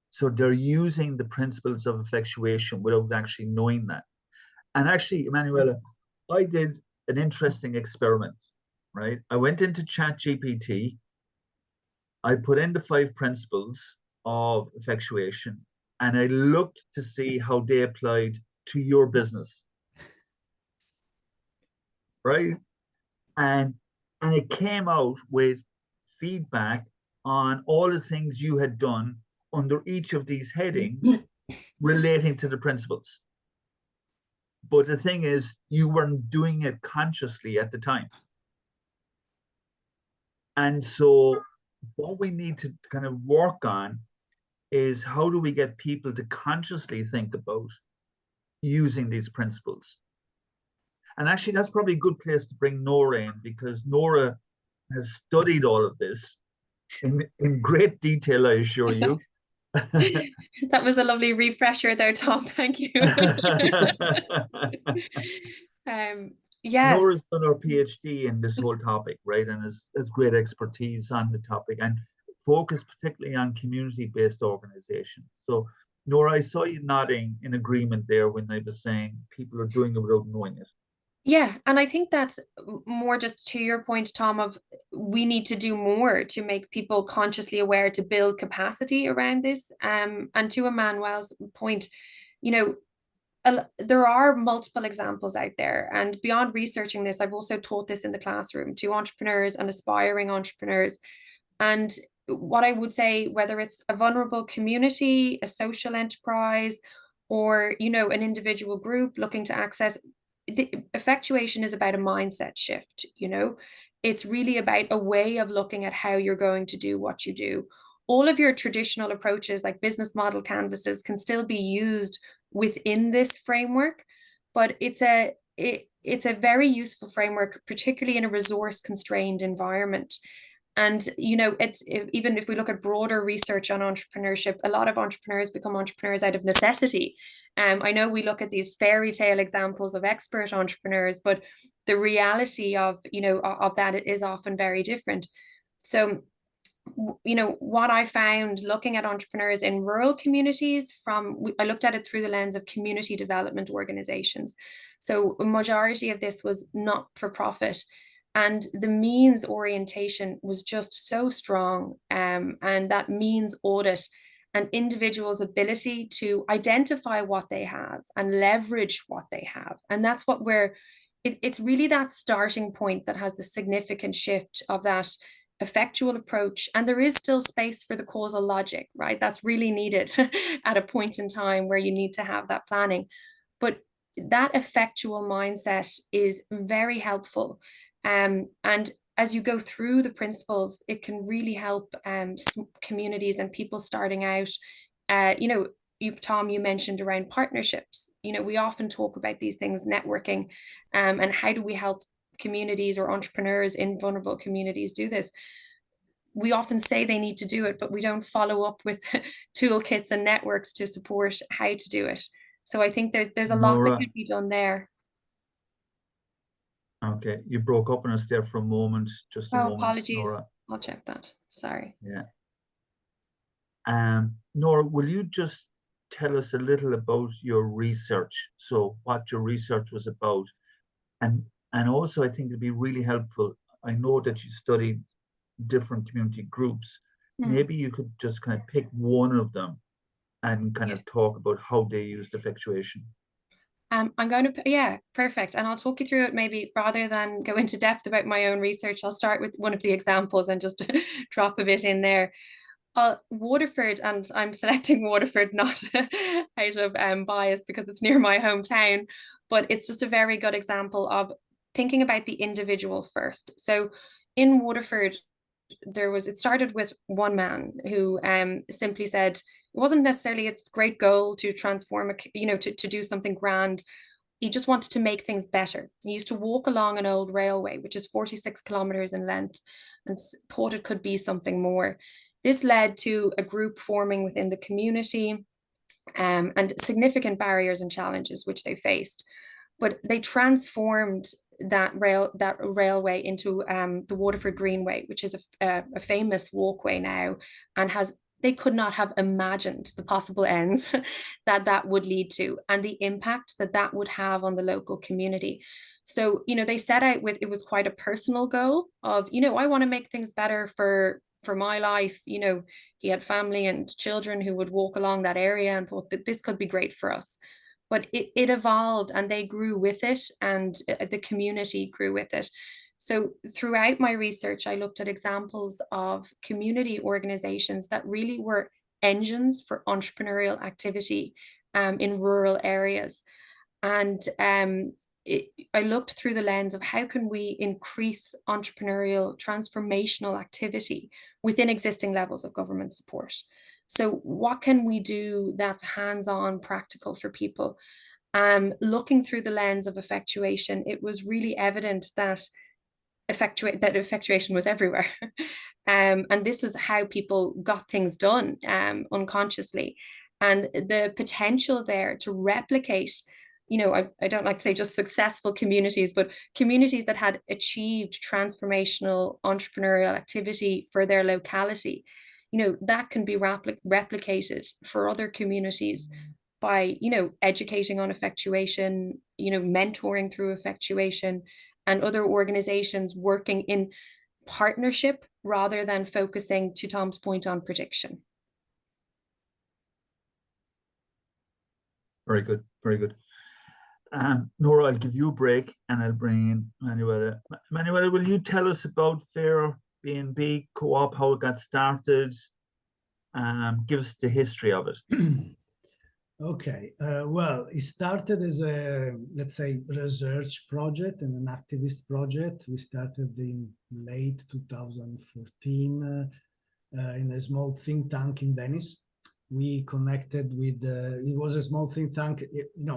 So they're using the principles of effectuation without actually knowing that. And actually, Emanuela, I did an interesting experiment, right? I went into ChatGPT, I put in the 5 principles of effectuation, and I looked to see how they applied to your business, right? And it came out with feedback on all the things you had done under each of these headings relating to the principles. But the thing is, you weren't doing it consciously at the time. And so what we need to kind of work on is how do we get people to consciously think about using these principles? And actually, that's probably a good place to bring Nora in, because Nora has studied all of this in great detail, I assure you. That was a lovely refresher there, Tom. Thank you. Yes. Nora's done her PhD in this whole topic, right? And has great expertise on the topic and focused particularly on community-based organizations. So, Nora, I saw you nodding in agreement there when I was saying people are doing it without knowing it. Yeah, and I think that's more just to your point, Tom, of we need to do more to make people consciously aware, to build capacity around this. And to Emmanuel's point, you know, there are multiple examples out there, and beyond researching this, I've also taught this in the classroom to entrepreneurs and aspiring entrepreneurs. And what I would say, whether it's a vulnerable community, a social enterprise, or, you know, an individual group looking to access, the effectuation is about a mindset shift. You know, it's really about a way of looking at how you're going to do what you do. All of your traditional approaches like business model canvases can still be used within this framework, but it's a very useful framework, particularly in a resource constrained environment. And, you know, even if we look at broader research on entrepreneurship, a lot of entrepreneurs become entrepreneurs out of necessity. I know we look at these fairy tale examples of expert entrepreneurs, but the reality of, you know, of that is often very different. So, you know, what I found looking at entrepreneurs in rural communities, I looked at it through the lens of community development organizations. So a majority of this was not for profit. And the means orientation was just so strong. And that means audit and individuals' ability to identify what they have and leverage what they have. And that's what it's really that starting point that has the significant shift of that effectual approach. And there is still space for the causal logic, right? That's really needed at a point in time where you need to have that planning. But that effectual mindset is very helpful. And as you go through the principles, it can really help communities and people starting out. You know, Tom, you mentioned around partnerships. You know, we often talk about these things, networking, and how do we help communities or entrepreneurs in vulnerable communities do this? we often say they need to do it, but we don't follow up with toolkits and networks to support how to do it. So I think there's a lot that Nora, could be done there. okay, you broke up on us there for a moment, just a Oh, moment, apologies. Nora. I'll check that. Sorry. Yeah. Nora, will you just tell us a little about your research? So what your research was about, and also I think it'd be really helpful. I know that you studied different community groups. Maybe you could just kind of pick one of them and kind of talk about how they used effectuation. I'm going to, yeah, perfect. And I'll talk you through it maybe rather than go into depth about my own research. I'll start with one of the examples and just drop a bit in there. Waterford, and I'm selecting Waterford not out of bias because it's near my hometown, but it's just a very good example of thinking about the individual first. So in Waterford, it started with one man who simply said it wasn't necessarily its great goal to transform, to do something grand. He just wanted to make things better. He used to walk along an old railway, which is 46 kilometers in length, and thought it could be something more. This led to a group forming within the community, and significant barriers and challenges which they faced. But they transformed that railway into the Waterford Greenway, which is a famous walkway now, and they could not have imagined the possible ends that would lead to, and the impact that would have on the local community. So, they set out with, it was quite a personal goal of, I want to make things better for my life. He had family and children who would walk along that area and thought that this could be great for us. But it evolved, and they grew with it, and the community grew with it. So throughout my research, I looked at examples of community organizations that really were engines for entrepreneurial activity in rural areas. And I looked through the lens of how can we increase entrepreneurial transformational activity within existing levels of government support. So what can we do that's hands-on, practical for people? Looking through the lens of effectuation, it was really evident that effectuation was everywhere. And this is how people got things done unconsciously. And the potential there to replicate, I don't like to say just successful communities, but communities that had achieved transformational entrepreneurial activity for their locality, that can be replicated for other communities by, educating on effectuation, mentoring through effectuation, and other organizations working in partnership rather than focusing, to Tom's point, on prediction. Very good, very good. Nora, I'll give you a break and I'll bring in Manuela. Manuela, will you tell us about Fair B&B Co-op, how it got started? Give us the history of it. Okay, well, it started as a, let's say, research project and an activist project. We started in late 2014 in a small think tank in Venice. We connected with, it was a small think tank.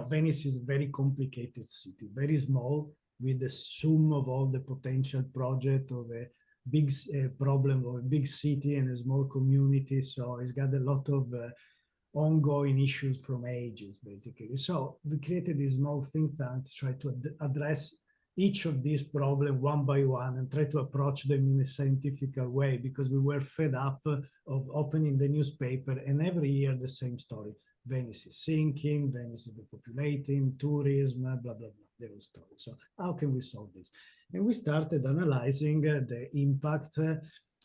Venice is a very complicated city, very small, with the sum of all the potential project of a big problem of a big city and a small community. So it's got a lot of ongoing issues from ages, basically. So we created this small think tank to try to address each of these problems one by one and try to approach them in a scientific way, because we were fed up of opening the newspaper and every year the same story. Venice is sinking, Venice is depopulating, tourism, blah, blah, blah, the whole story. So how can we solve this? And we started analyzing the impact,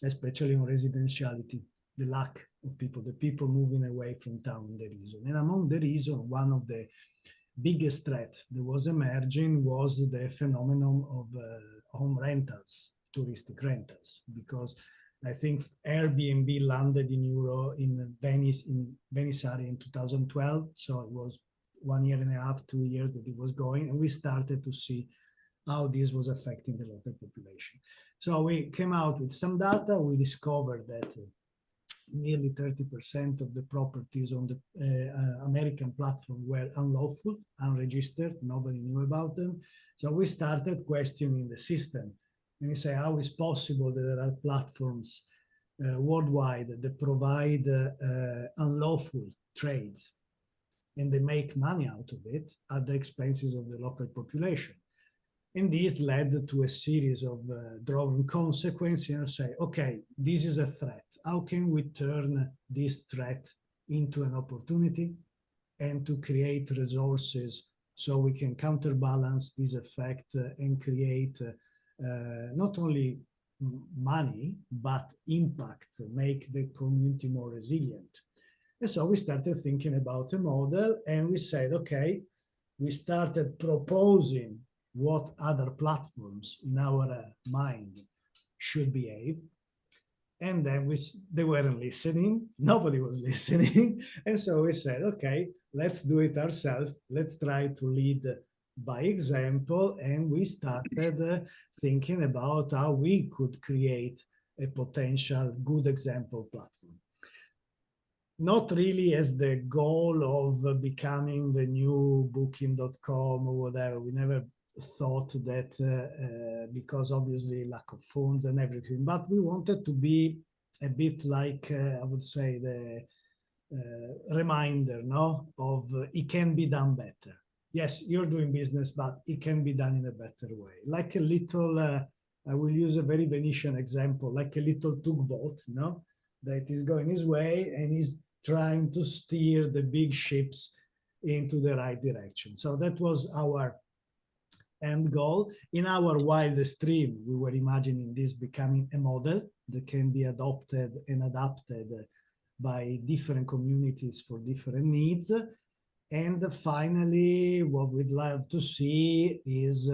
especially on residentiality, the lack of people, the people moving away from town in the region. And among the reason, one of the biggest threat that was emerging was the phenomenon of home rentals, touristic rentals, because I think Airbnb landed in Venice area in 2012. So it was 1 year and a half, 2 years that it was going, and we started to see how this was affecting the local population. So we came out with some data. We discovered that nearly 30% of the properties on the American platform were unlawful, unregistered, nobody knew about them. So we started questioning the system. And we say, how is possible that there are platforms worldwide that provide unlawful trades, and they make money out of it at the expenses of the local population. And this led to a series of drawing consequences, and say, okay, this is a threat. How can we turn this threat into an opportunity and to create resources so we can counterbalance this effect and create not only money, but impact, make the community more resilient. And so we started thinking about a model, and we said, okay, we started proposing what other platforms in our mind should behave. And then they weren't listening. Nobody was listening. And so we said, okay, let's do it ourselves. Let's try to lead by example. And we started thinking about how we could create a potential good example platform. Not really as the goal of becoming the new booking.com or whatever. We never thought that because obviously lack of funds and everything, but we wanted to be a bit like, I would say, the reminder, no, of it can be done better. Yes, you're doing business, but it can be done in a better way. Like a little, I will use a very Venetian example, like a little tugboat, no, that is going his way and is trying to steer the big ships into the right direction. So that was our end goal. In our wildest dream, we were imagining this becoming a model that can be adopted and adapted by different communities for different needs. And finally, what we'd love to see is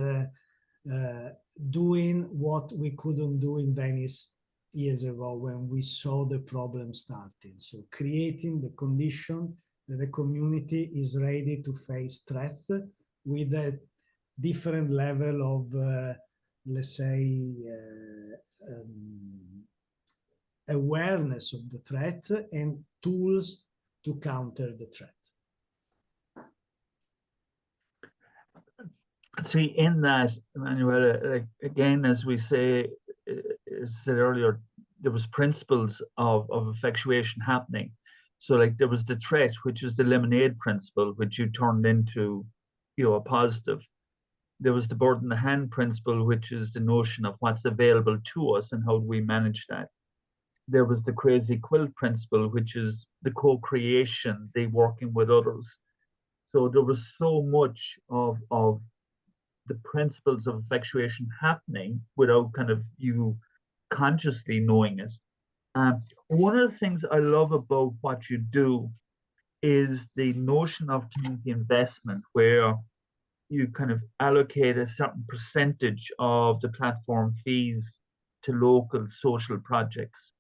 doing what we couldn't do in Venice years ago when we saw the problem starting. So creating the condition that the community is ready to face threats with a different level of, let's say, awareness of the threat and tools to counter the threat. See, in that, Emanuele, like, again, as we say, as said earlier, there was principles of effectuation happening. So like there was the threat, which is the lemonade principle, which you turned into, a positive. There was the bird in the hand principle, which is the notion of what's available to us and how do we manage that. There was the crazy quilt principle, which is the co-creation, the working with others. So there was so much of the principles of effectuation happening without kind of you consciously knowing it. One of the things I love about what you do is the notion of community investment, where you kind of allocate a certain percentage of the platform fees to local social projects.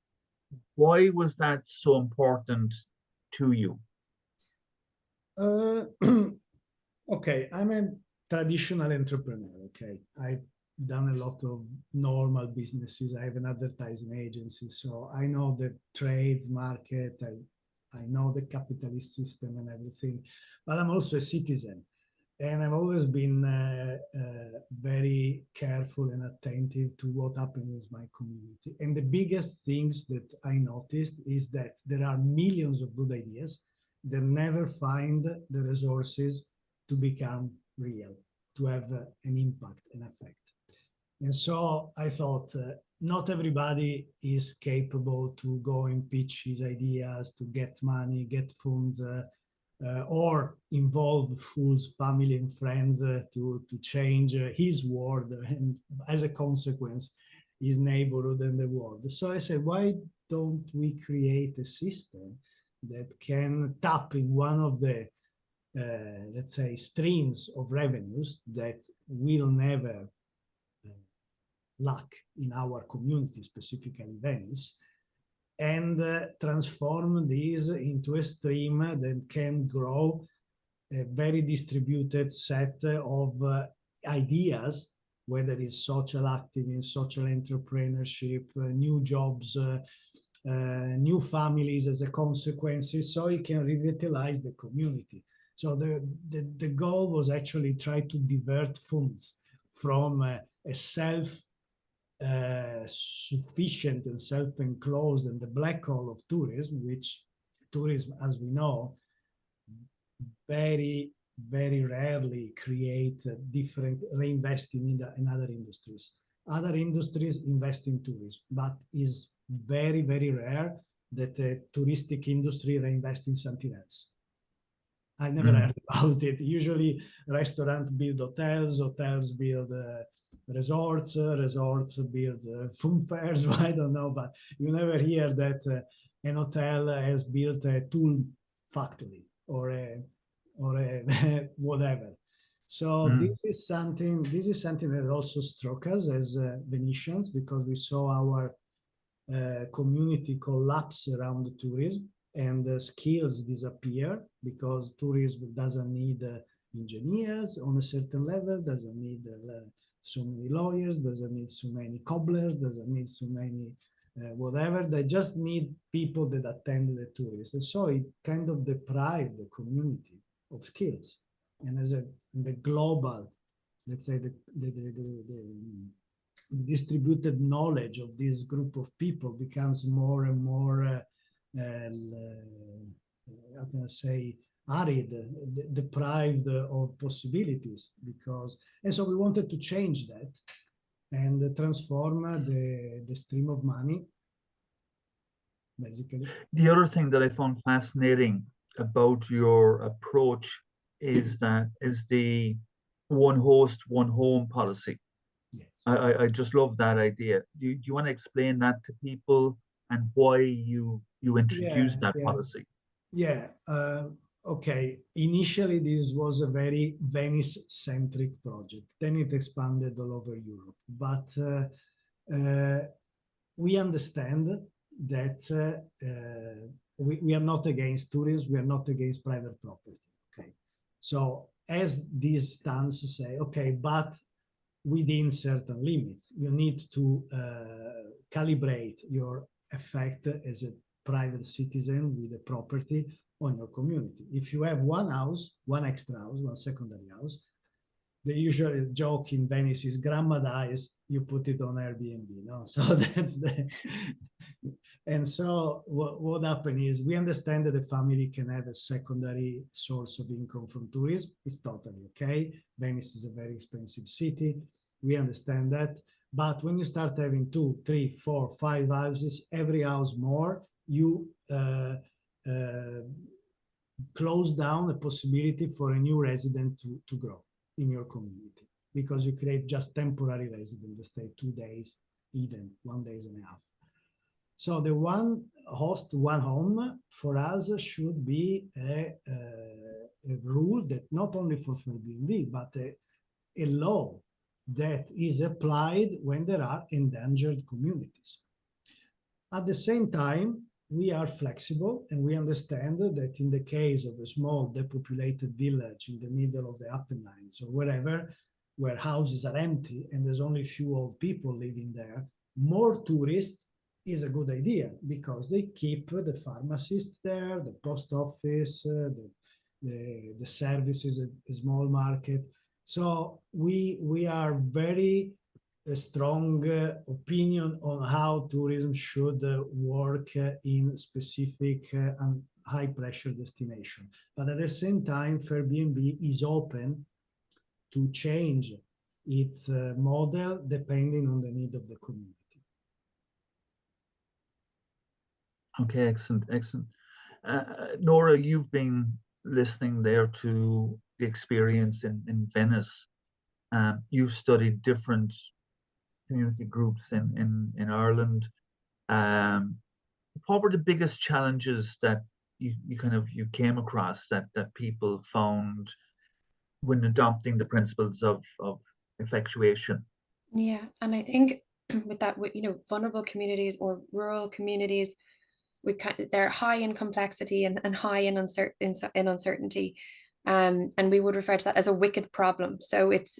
Why was that so important to you? Okay, I'm a traditional entrepreneur, okay? I've done a lot of normal businesses. I have an advertising agency, so I know the trades market, I know the capitalist system and everything, but I'm also a citizen. And I've always been very careful and attentive to what happens in my community. And the biggest things that I noticed is that there are millions of good ideas that never find the resources to become real, to have an impact, an effect. And so I thought, not everybody is capable to go and pitch his ideas, to get money, get funds, or involve full family and friends to change his world and as a consequence, his neighborhood and the world. So I said, why don't we create a system that can tap in one of the let's say, streams of revenues that will never lack in our community, specifically Venice, and transform these into a stream that can grow a very distributed set of ideas, whether it's social activism, social entrepreneurship, new jobs, new families as a consequence, so it can revitalize the community. So the goal was actually try to divert funds from a self sufficient and self-enclosed and the black hole of tourism, which tourism, as we know, very, very rarely create different reinvesting in other industries. Other industries invest in tourism, but is very, very rare that a touristic industry reinvest in something else. I never heard about it. Usually restaurants build hotels, hotels build resorts, resorts build food fairs. I don't know, but you never hear that an hotel has built a tool factory or a whatever. So this is something that also struck us as Venetians, because we saw our community collapse around tourism, and skills disappear because tourism doesn't need engineers on a certain level, doesn't need so many lawyers, doesn't need so many cobblers, doesn't need so many whatever. They just need people that attend the tourists. And so it kind of deprived the community of skills. And as the global, let's say the distributed knowledge of this group of people becomes more and more how can I say, arid, deprived of possibilities, and so we wanted to change that and transform the stream of money, basically. The other thing that I found fascinating about your approach is the one host, one home policy. Yes. I just love that idea. Do you want to explain that to people and why you introduced that policy? Yeah. Okay. Initially, this was a very Venice-centric project. Then it expanded all over Europe. But we understand that we are not against tourism. We are not against private property. Okay. So as these stances say, okay, but within certain limits, you need to calibrate your effect as a private citizen with a property on your community. If you have one house, one extra house, one secondary house, the usual joke in Venice is grandma dies, you put it on Airbnb. No, so that's the. And so what happened is we understand that the family can have a secondary source of income from tourism. It's totally okay. Venice is a very expensive city. We understand that. But when you start having 2, 3, 4, 5 houses, every house more, you close down the possibility for a new resident to grow in your community, because you create just temporary residents that stay 2 days, even 1 day and a half. So the one host, one home for us should be a rule that not only for Airbnb, but a law that is applied when there are endangered communities. At the same time, we are flexible, and we understand that in the case of a small depopulated village in the middle of the Apennines or wherever, where houses are empty and there's only few old people living there, more tourists is a good idea, because they keep the pharmacist there, the post office, the services, a small market. So we are very strong opinion on how tourism should work in specific and high pressure destination. But at the same time, Airbnb is open to change its model depending on the need of the community. Okay, excellent, excellent. Nora, you've been listening there to the experience in Venice. You've studied different community groups in Ireland. What were the biggest challenges that you came across that people found when adopting the principles of effectuation? Yeah, and I think with that, vulnerable communities or rural communities, they're high in complexity and high in uncertainty. And we would refer to that as a wicked problem. So it's,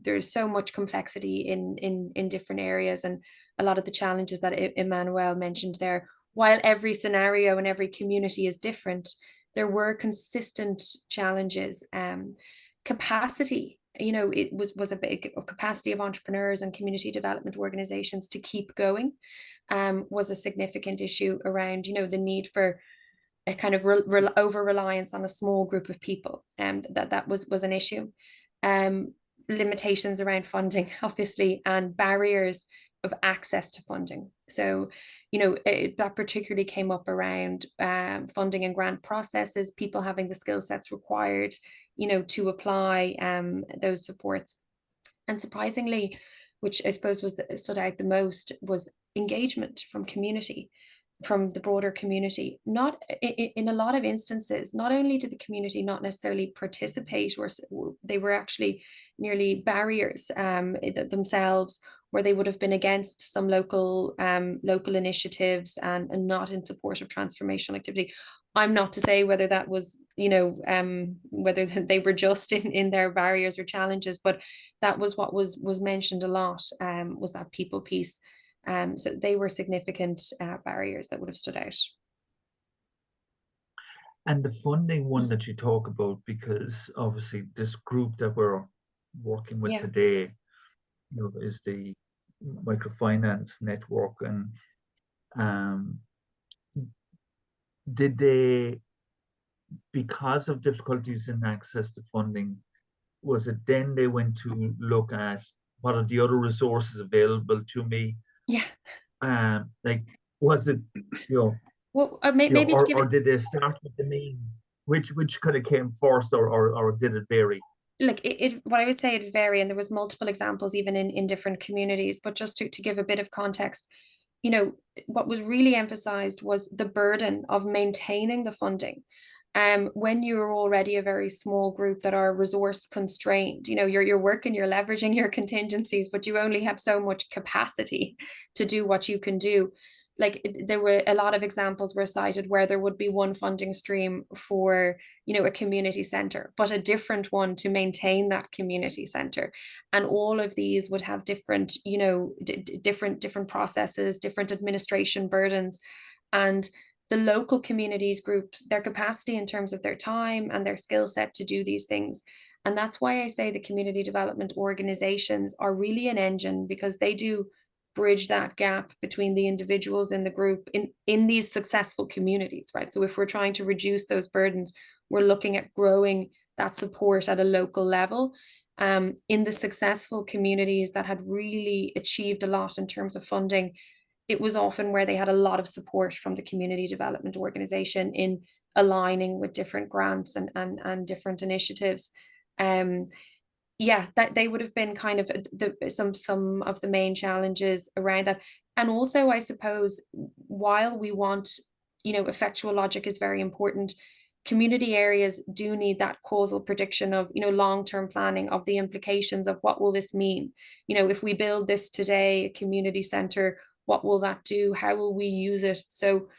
there's so much complexity in different areas, and a lot of the challenges that Emmanuel mentioned there. While every scenario and every community is different, there were consistent challenges. Capacity it was a big capacity of entrepreneurs and community development organizations to keep going, was a significant issue around, the need for a kind of over reliance on a small group of people, and that was an issue. Limitations around funding, obviously, and barriers of access to funding. So, that particularly came up around funding and grant processes, people having the skill sets required, to apply those supports. And surprisingly, which I suppose stood out the most, was engagement from community, from the broader community. Not in a lot of instances, not only did the community not necessarily participate, or they were actually nearly barriers themselves, where they would have been against some local initiatives and not in support of transformational activity. I'm not to say whether that was, whether they were just in their barriers or challenges, but that was what was mentioned a lot, was that people piece. So they were significant barriers that would have stood out. And the funding one that you talk about, because obviously this group that we're working with today, is the microfinance network. And did they, because of difficulties in access to funding, was it then they went to look at what are the other resources available to me? Like, was it, well, maybe or did they start with the means? Which kind of came first, or did it vary? Like what I would say, it vary, and there was multiple examples even in different communities. But just to give a bit of context, what was really emphasized was the burden of maintaining the funding. When you're already a very small group that are resource constrained, you're working, you're leveraging your contingencies, but you only have so much capacity to do what you can do. Like, there were a lot of examples were cited where there would be one funding stream for, a community center, but a different one to maintain that community center. And all of these would have different, different processes, different administration burdens. And the local communities groups, their capacity in terms of their time and their skill set to do these things. And that's why I say the community development organizations are really an engine, because they do bridge that gap between the individuals in the group in these successful communities, right? So if we're trying to reduce those burdens, we're looking at growing that support at a local level. In the successful communities that had really achieved a lot in terms of funding, it was often where they had a lot of support from the community development organization in aligning with different grants and different initiatives. That they would have been kind of some of the main challenges around that. And also, I suppose, while we want, effectual logic is very important, community areas do need that causal prediction of, long-term planning of the implications of what will this mean. If we build this today, a community center, what will that do? How will we use it? So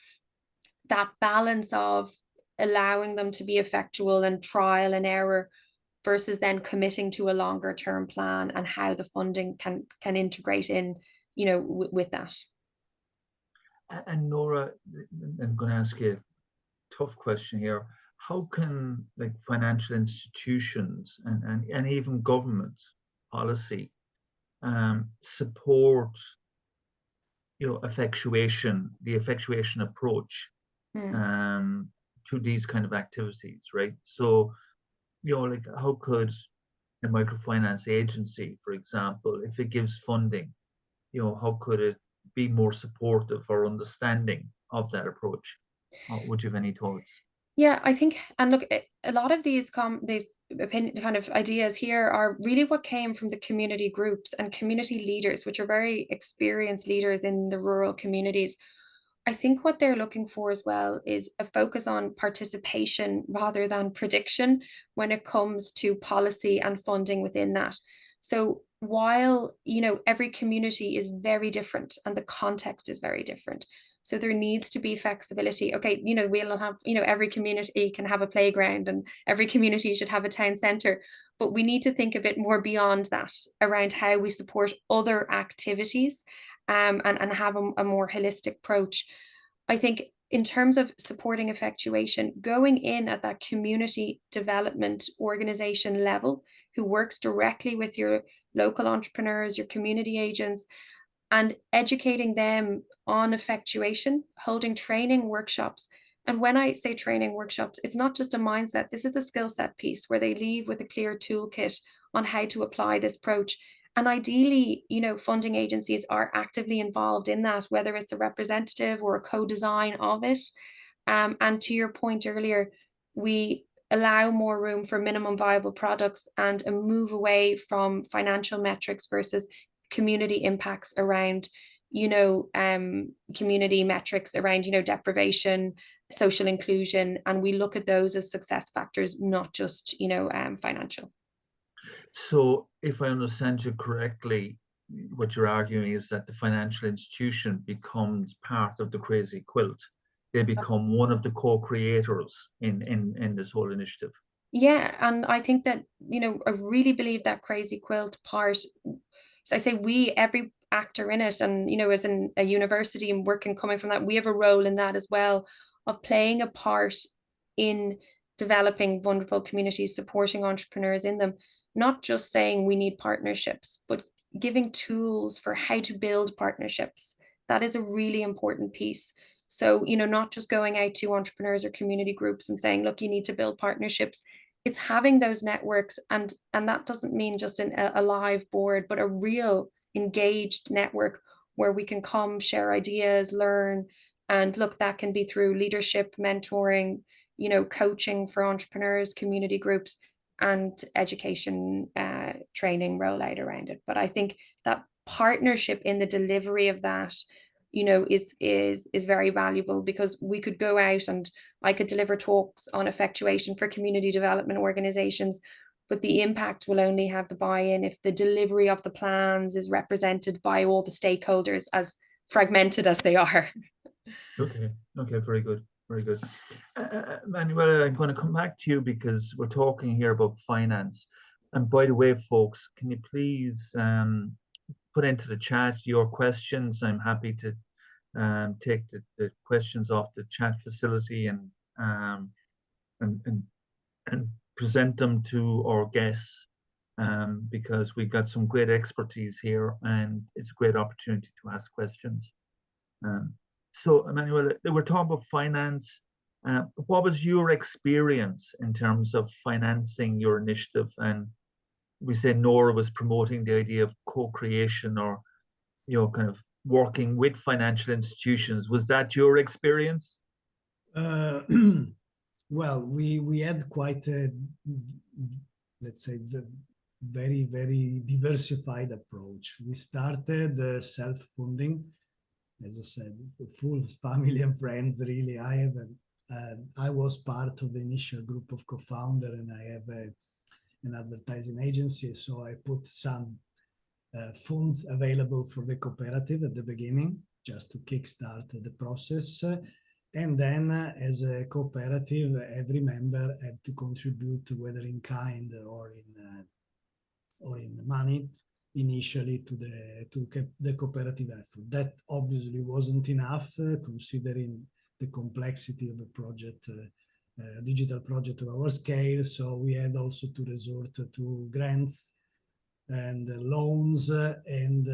that balance of allowing them to be effectual and trial and error versus then committing to a longer term plan, and how the funding can integrate in, with that. And Nora, I'm going to ask you a tough question here. How can, like, financial institutions and even government policy support, effectuation, the effectuation approach to these kind of activities, right? So, like, how could a microfinance agency, for example, if it gives funding, how could it be more supportive or understanding of that approach? Would you have any thoughts? Yeah, I think, and look, a lot of these opinion kind of ideas here are really what came from the community groups and community leaders, which are very experienced leaders in the rural communities. I think what they're looking for as well is a focus on participation rather than prediction when it comes to policy and funding within that. So while, every community is very different and the context is very different, so there needs to be flexibility. Okay, we'll have, every community can have a playground and every community should have a town centre, but we need to think a bit more beyond that around how we support other activities, and have a more holistic approach. I think in terms of supporting effectuation, going in at that community development organization level, who works directly with your local entrepreneurs, your community agents, and educating them on effectuation, holding training workshops. And when I say training workshops, it's not just a mindset. This is a skill set piece where they leave with a clear toolkit on how to apply this approach. And ideally, you know, funding agencies are actively involved in that, whether it's a representative or a co-design of it. And to your point earlier, we allow more room for minimum viable products and a move away from financial metrics versus community impacts around, you know, community metrics around, you know, deprivation, social inclusion, and we look at those as success factors, not just, you know, financial. So if I understand you correctly, what you're arguing is that the financial institution becomes part of the Crazy Quilt. They become one of the co-creators in this whole initiative. Yeah, and I think that, you know, I really believe that Crazy Quilt part. So I say we, every actor in it, and, you know, as in a university and working, coming from that, we have a role in that as well, of playing a part in developing vulnerable communities, supporting entrepreneurs in them, not just saying we need partnerships, but giving tools for how to build partnerships. That is a really important piece. So, you know, not just going out to entrepreneurs or community groups and saying, look, you need to build partnerships. It's having those networks, and that doesn't mean just a live board, but a real engaged network where we can come, share ideas, learn. And look, that can be through leadership, mentoring, you know, coaching for entrepreneurs, community groups, and education, training rollout around it. But I think that partnership in the delivery of that, you know, is very valuable, because we could go out and I could deliver talks on effectuation for community development organizations, but the impact will only have the buy-in if the delivery of the plans is represented by all the stakeholders, as fragmented as they are. Okay, very good, very good. Manuela, I'm going to come back to you because we're talking here about finance. And by the way, folks, can you please put into the chat your questions? I'm happy to take the questions off the chat facility and present them to our guests, because we've got some great expertise here and it's a great opportunity to ask questions. So, Emmanuel, we're talking about finance. What was your experience in terms of financing your initiative? And we say Nora was promoting the idea of co-creation, or, you know, kind of working with financial institutions. Was that your experience? Well, we had quite a, let's say, the very, very diversified approach. We started self-funding, as I said, full family and friends, really. I was part of the initial group of co-founder, and I have an advertising agency, so I put some funds available for the cooperative at the beginning, just to kickstart the process. And then, as a cooperative, every member had to contribute, whether in kind or in money, initially to the cooperative effort. That obviously wasn't enough, considering the complexity of a project, digital project of our scale. So we had also to resort to grants and loans, and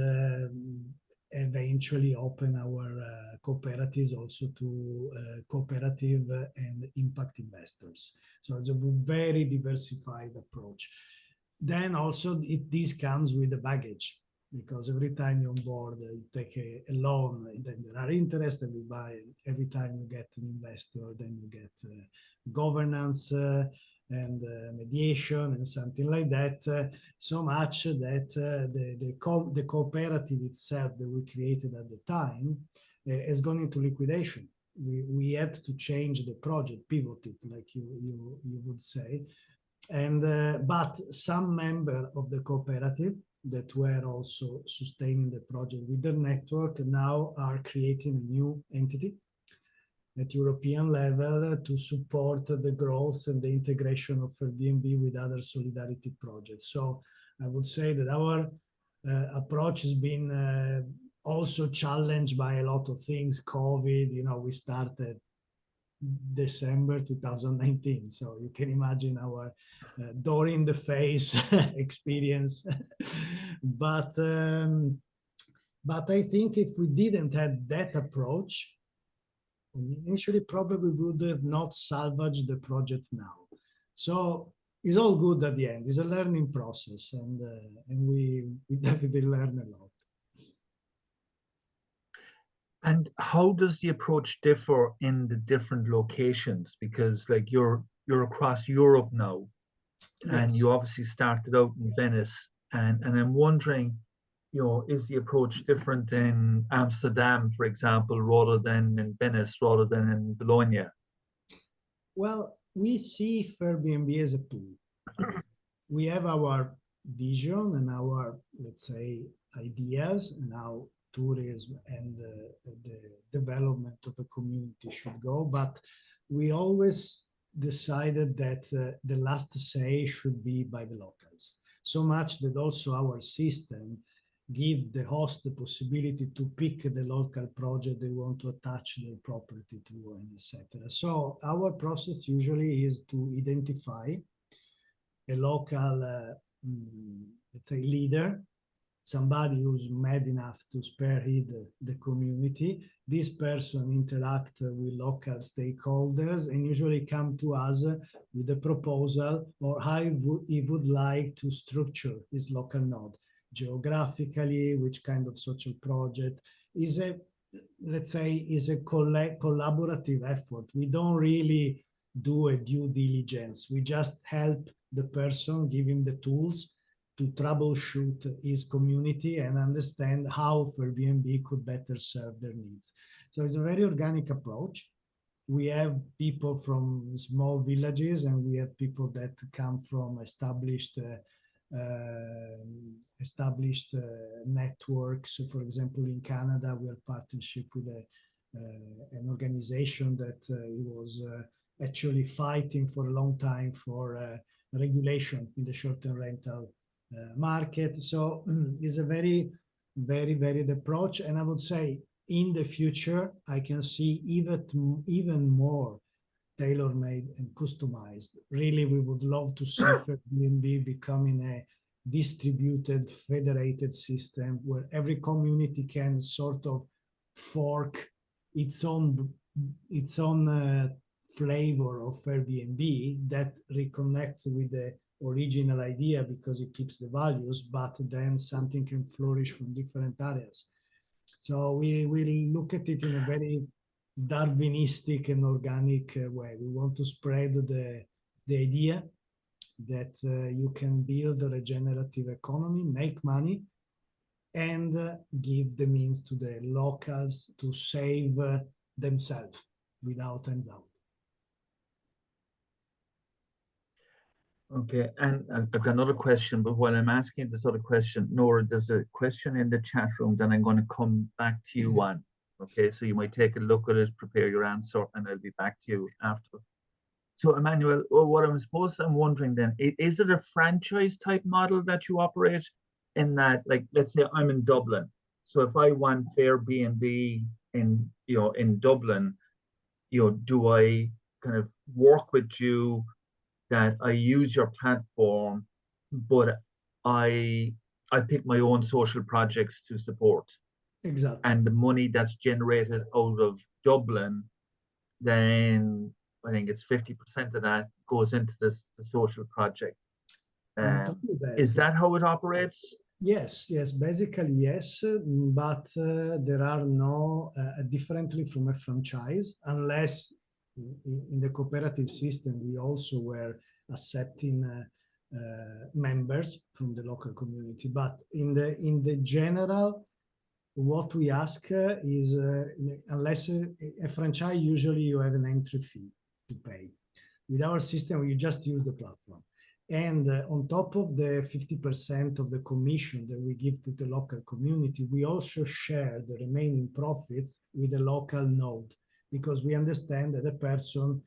eventually open our cooperatives also to cooperative and impact investors. So it's a very diversified approach. Then also this comes with the baggage, because every time you onboard, you take a loan, then there are interest, and we buy. Every time you get an investor, then you get governance and mediation and something like that. So much that the cooperative itself that we created at the time has gone into liquidation. We had to change the project, pivot it, like you would say. And but some member of the cooperative that were also sustaining the project with their network now are creating a new entity at European level to support the growth and the integration of Airbnb with other solidarity projects. So I would say that our approach has been also challenged by a lot of things. COVID, we started December 2019, so you can imagine our door in the face experience. but I think if we didn't have that approach, initially probably we would have not salvaged the project now. So it's all good at the end. It's a learning process, and we definitely learn a lot. And how does the approach differ in the different locations? Because like you're across Europe now, and Yes. you obviously started out in Venice, and I'm wondering, is the approach different in Amsterdam, for example, rather than in Venice, rather than in Bologna? Well, we see Airbnb as a tool. We have our vision and our, let's say, ideas and how tourism and the development of a community should go, but we always decided that the last say should be by the locals. So much that also our system give the host the possibility to pick the local project they want to attach their property to, and etc. So our process usually is to identify a local, let's say, leader, somebody who's mad enough to spearhead the community. This person interact with local stakeholders and usually come to us with a proposal or how he would like to structure his local node geographically, which kind of social project is a, let's say, is a collaborative effort. We don't really do a due diligence. We just help the person, give him the tools to troubleshoot his community and understand how Airbnb could better serve their needs. So it's a very organic approach. We have people from small villages and we have people that come from established networks. For example, in Canada, we have partnership with an organization that was actually fighting for a long time for regulation in the short-term rental market. So it's a very, very varied approach. And I would say in the future, I can see even more tailor-made and customized. Really, we would love to see Airbnb becoming a distributed, federated system where every community can sort of fork its own flavor of Airbnb that reconnects with the original idea because it keeps the values, but then something can flourish from different areas. So we will look at it in a very Darwinistic and organic way. We want to spread the idea that you can build a regenerative economy, make money, and give the means to the locals to save themselves without hands out. Okay, and I've got another question, but while I'm asking this other question, Nora, there's a question in the chat room that I'm going to come back to you on. Okay, so you might take a look at it, prepare your answer, and I'll be back to you after. So, Emmanuel, what I'm wondering then, is it a franchise type model that you operate in that, like, let's say I'm in Dublin. So if I want Airbnb in Dublin, do I kind of work with you that I use your platform, but I pick my own social projects to support? Exactly. And the money that's generated out of Dublin, then I think it's 50% of that goes into the social project. Is that how it operates? Yes, basically yes, but there are no differently from a franchise, unless in the cooperative system we also were accepting members from the local community. But in the general, what we ask is unless a franchise, usually you have an entry fee to pay. With our system, we just use the platform. And on top of the 50% of the commission that we give to the local community, we also share the remaining profits with the local node, because we understand that a person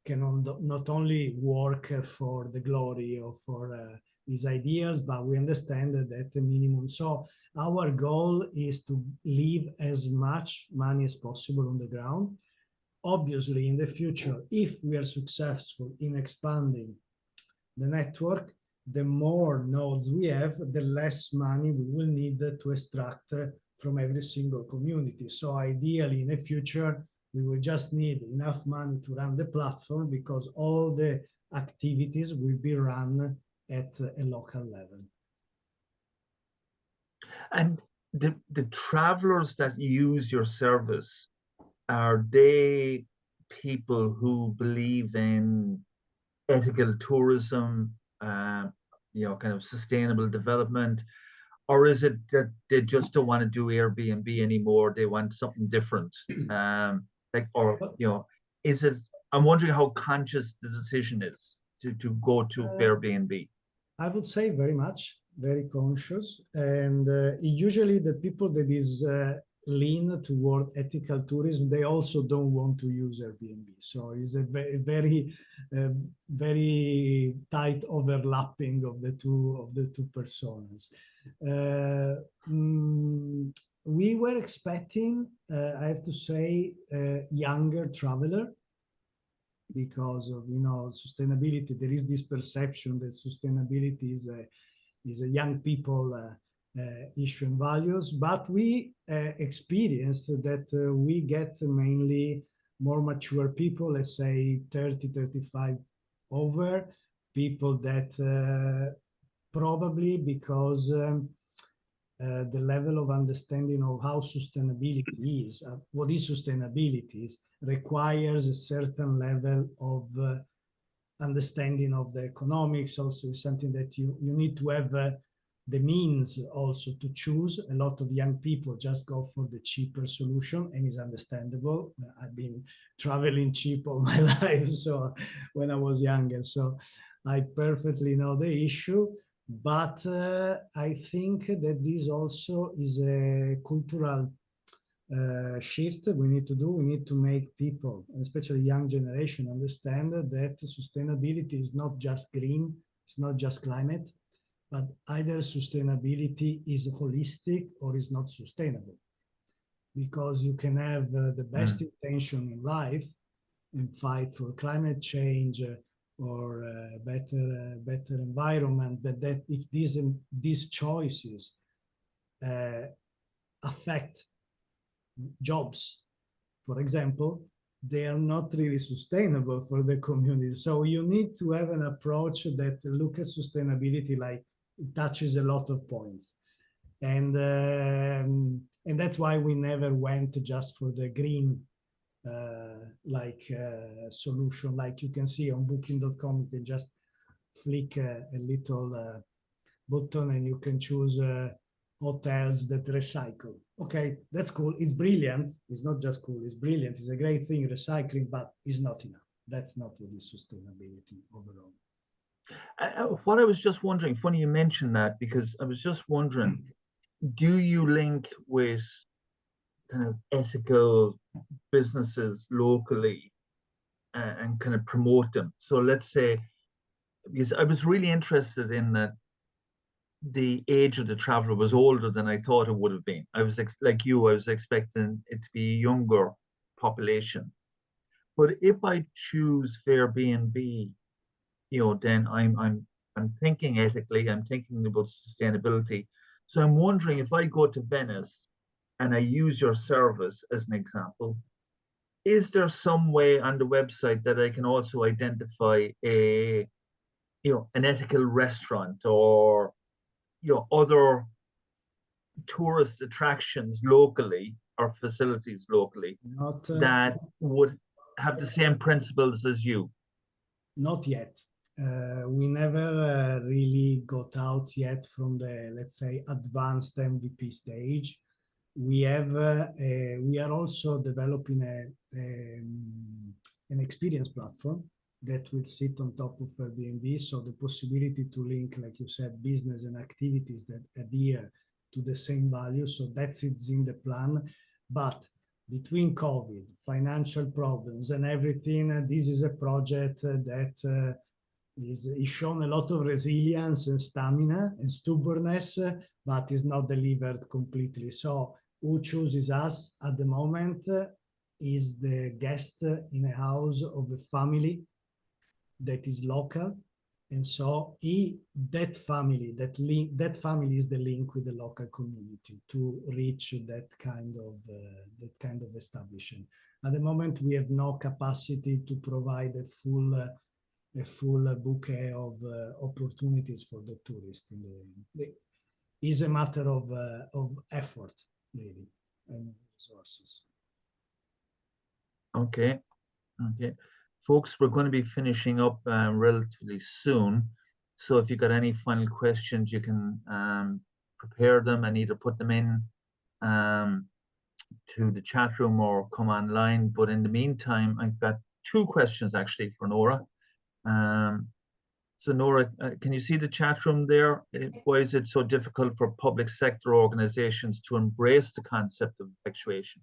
can not only work for the glory or for is ideal, but we understand that the minimum. So our goal is to leave as much money as possible on the ground. Obviously, in the future, if we are successful in expanding the network, the more nodes we have, the less money we will need to extract from every single community. So ideally, in the future, we will just need enough money to run the platform, because all the activities will be run at a local level. And the travelers that use your service, are they people who believe in ethical tourism, kind of sustainable development, or is it that they just don't want to do Airbnb anymore? They want something different, is it? I'm wondering how conscious the decision is to go to Airbnb. I would say very conscious, and usually the people that is lean toward ethical tourism, they also don't want to use Airbnb. So it's a very tight overlapping of the two personas. We were expecting, I have to say, younger traveler, because of sustainability. There is this perception that sustainability is a young people issue and values, but we experienced that we get mainly more mature people, let's say 30, 35 over, people that probably because the level of understanding of how sustainability is, what is sustainability is, requires a certain level of understanding of the economics. Also is something that you need to have the means also to choose. A lot of young people just go for the cheaper solution, and it's understandable. I've been traveling cheap all my life, so when I was younger, so I perfectly know the issue. But I think that this also is a cultural shift we need to do. We need to make people, especially young generation, understand that sustainability is not just green, it's not just climate, but either sustainability is holistic or is not sustainable. Because you can have the best intention in life and fight for climate change or better environment, but that if these choices affect jobs, for example, they are not really sustainable for the community. So you need to have an approach that look at sustainability like it touches a lot of points. And that's why we never went just for the green solution. Like you can see on booking.com, you can just flick a little button and you can choose hotels that recycle. Okay, that's cool. It's brilliant. It's not just cool. It's brilliant. It's a great thing, recycling, but it's not enough. That's not what is sustainability overall. What I was just wondering, funny you mentioned that, because I was just wondering, do you link with kind of ethical businesses locally and kind of promote them? So let's say, because I was really interested in that the age of the traveler was older than I thought it would have been. I was like you, I was expecting it to be a younger population. But if I choose Airbnb, then I'm thinking ethically, I'm thinking about sustainability. So I'm wondering, if I go to Venice and I use your service as an example, is there some way on the website that I can also identify an ethical restaurant or other tourist attractions locally or facilities locally that would have the same principles as you? Not yet. We never really got out yet from the, let's say, advanced MVP stage. We are also developing an experience platform that will sit on top of Airbnb. So the possibility to link, like you said, business and activities that adhere to the same value. So that's it's in the plan. But between COVID, financial problems and everything, this is a project that He's shown a lot of resilience and stamina and stubbornness, but is not delivered completely. So who chooses us at the moment is the guest in a house of a family that is local. And so that family is the link with the local community to reach that kind of establishment. At the moment, we have no capacity to provide a full bouquet of opportunities for the tourists. It's a matter of effort, really, and resources. Okay. Folks, we're going to be finishing up relatively soon. So if you've got any final questions, you can prepare them and either put them in to the chat room or come online. But in the meantime, I've got two questions actually for Nora. So Nora, can you see the chat room there? Why is it so difficult for public sector organizations to embrace the concept of effectuation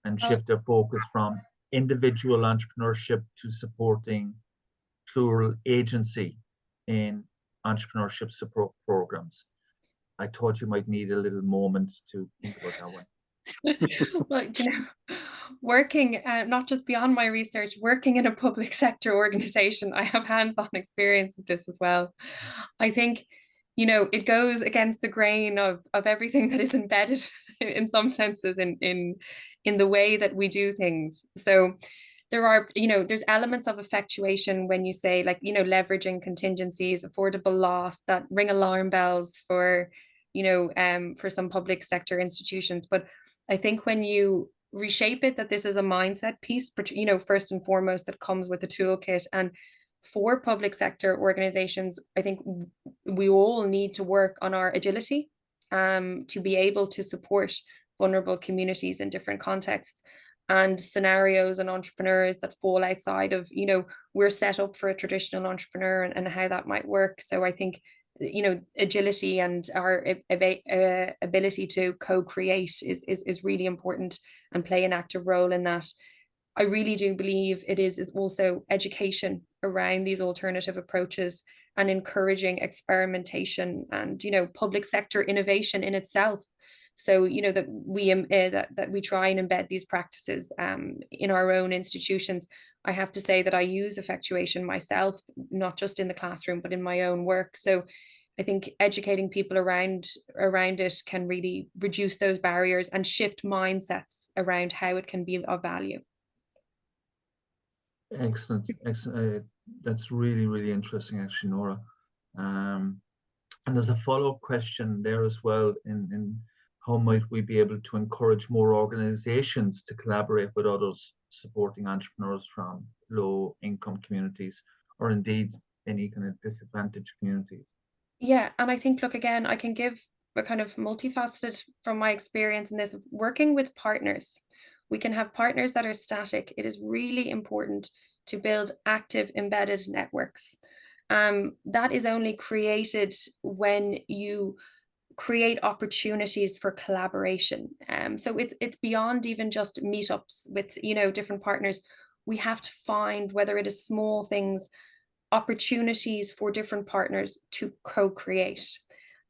and shift their focus from individual entrepreneurship to supporting plural agency in entrepreneurship support programs? I thought you might need a little moment to think about that one. Well, working not just beyond my research, working in a public sector organization, I have hands-on experience with this as well. I think, it goes against the grain of everything that is embedded in some senses in the way that we do things. So there are, there's elements of effectuation when you say, like, leveraging contingencies, affordable loss, that ring alarm bells for some public sector institutions. But I think when you reshape it, that this is a mindset piece, first and foremost, that comes with a toolkit. And for public sector organizations, I think we all need to work on our agility to be able to support vulnerable communities in different contexts and scenarios and entrepreneurs that fall outside of, we're set up for a traditional entrepreneur and how that might work. So I think agility and our ability to co-create is really important and play an active role in that. I really do believe it is also education around these alternative approaches and encouraging experimentation and public sector innovation in itself. So that we try and embed these practices in our own institutions. I have to say that I use effectuation myself, not just in the classroom, but in my own work. So I think educating people around it can really reduce those barriers and shift mindsets around how it can be of value. Excellent. That's really, really interesting, actually, Nora. And there's a follow-up question there as well in how might we be able to encourage more organizations to collaborate with others supporting entrepreneurs from low-income communities, or indeed any kind of disadvantaged communities? Yeah, and I think, look, again, I can give a kind of multifaceted from my experience in this, working with partners. We can have partners that are static. It is really important to build active embedded networks. That is only created when you create opportunities for collaboration. So it's beyond even just meetups with different partners. We have to find, whether it is small things, opportunities for different partners to co-create.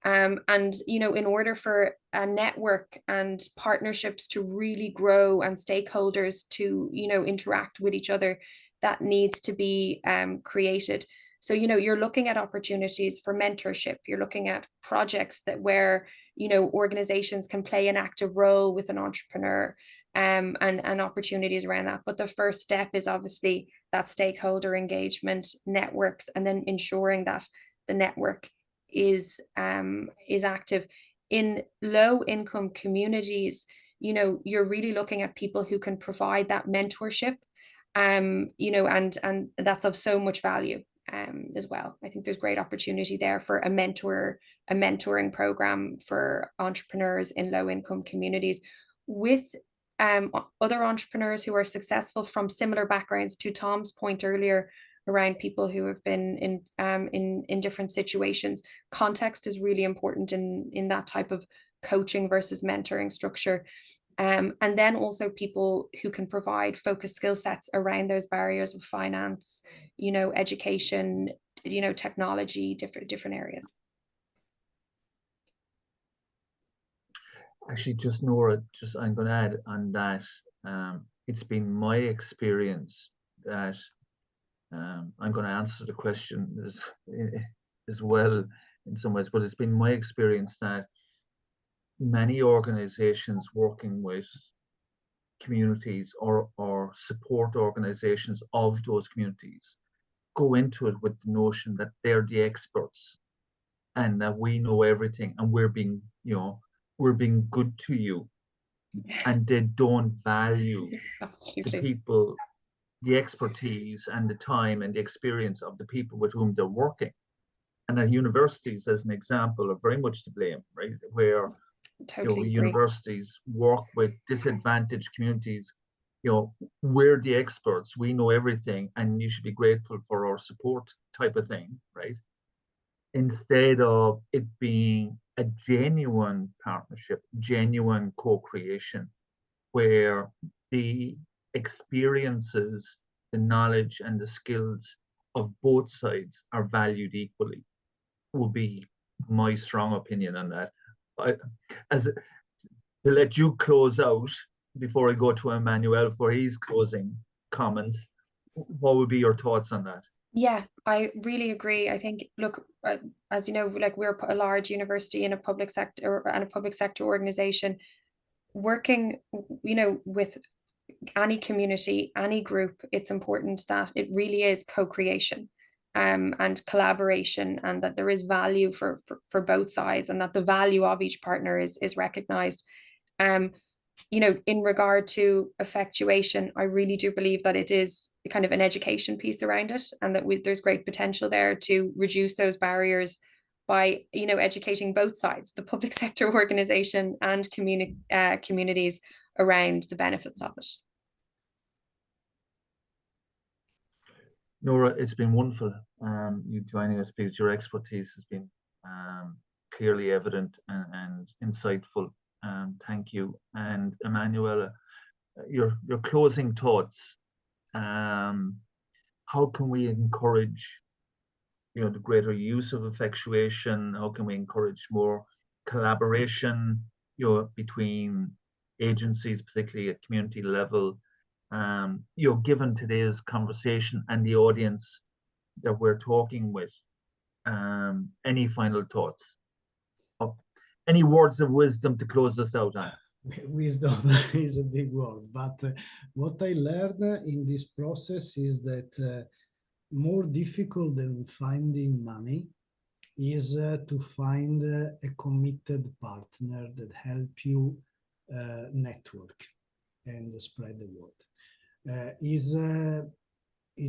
And in order for a network and partnerships to really grow and stakeholders to interact with each other, that needs to be created. So you're looking at opportunities for mentorship. You're looking at projects where organizations can play an active role with an entrepreneur, and opportunities around that. But the first step is obviously that stakeholder engagement, networks, and then ensuring that the network is active. In low income communities, you're really looking at people who can provide that mentorship, and that's of so much value as well. I think there's great opportunity there for a mentoring program for entrepreneurs in low income communities with other entrepreneurs who are successful from similar backgrounds. To Tom's point earlier around people who have been in different situations, context is really important in that type of coaching versus mentoring structure. And then also people who can provide focused skill sets around those barriers of finance, education, technology, different areas. Actually, just Nora, I'm going to add on that. It's been my experience that I'm going to answer the question as well in some ways, but it's been my experience that many organizations working with communities or support organizations of those communities go into it with the notion that they're the experts and that we know everything and we're being good to you, and they don't value the people, the expertise and the time and the experience of the people with whom they're working. And that universities, as an example, are very much to blame, right? Where totally universities work with disadvantaged communities. We're the experts, we know everything, and you should be grateful for our support, type of thing, right? Instead of it being a genuine partnership, genuine co-creation, where the experiences, the knowledge and the skills of both sides are valued equally, would be my strong opinion on that. To let you close out before I go to Emmanuel for his closing comments, what would be your thoughts on that? Yeah, I really agree. I think, look, as you know, like we're a large university in a public sector and a public sector organization, working, with any community, any group, it's important that it really is co-creation and collaboration, and that there is value for both sides, and that the value of each partner is recognized. In regard to effectuation, I really do believe that it is kind of an education piece around it, and that there's great potential there to reduce those barriers by, educating both sides, the public sector organization and communities around the benefits of it. Nora, it's been wonderful you joining us, because your expertise has been clearly evident and insightful. Thank you. And Emmanuel, your closing thoughts. How can we encourage, the greater use of effectuation? How can we encourage more collaboration, between agencies, particularly at community level? Given today's conversation and the audience that we're talking with, any final thoughts? Any words of wisdom to close us out on? Wisdom is a big word, but what I learned in this process is that more difficult than finding money is to find a committed partner that help you network and spread the word. Is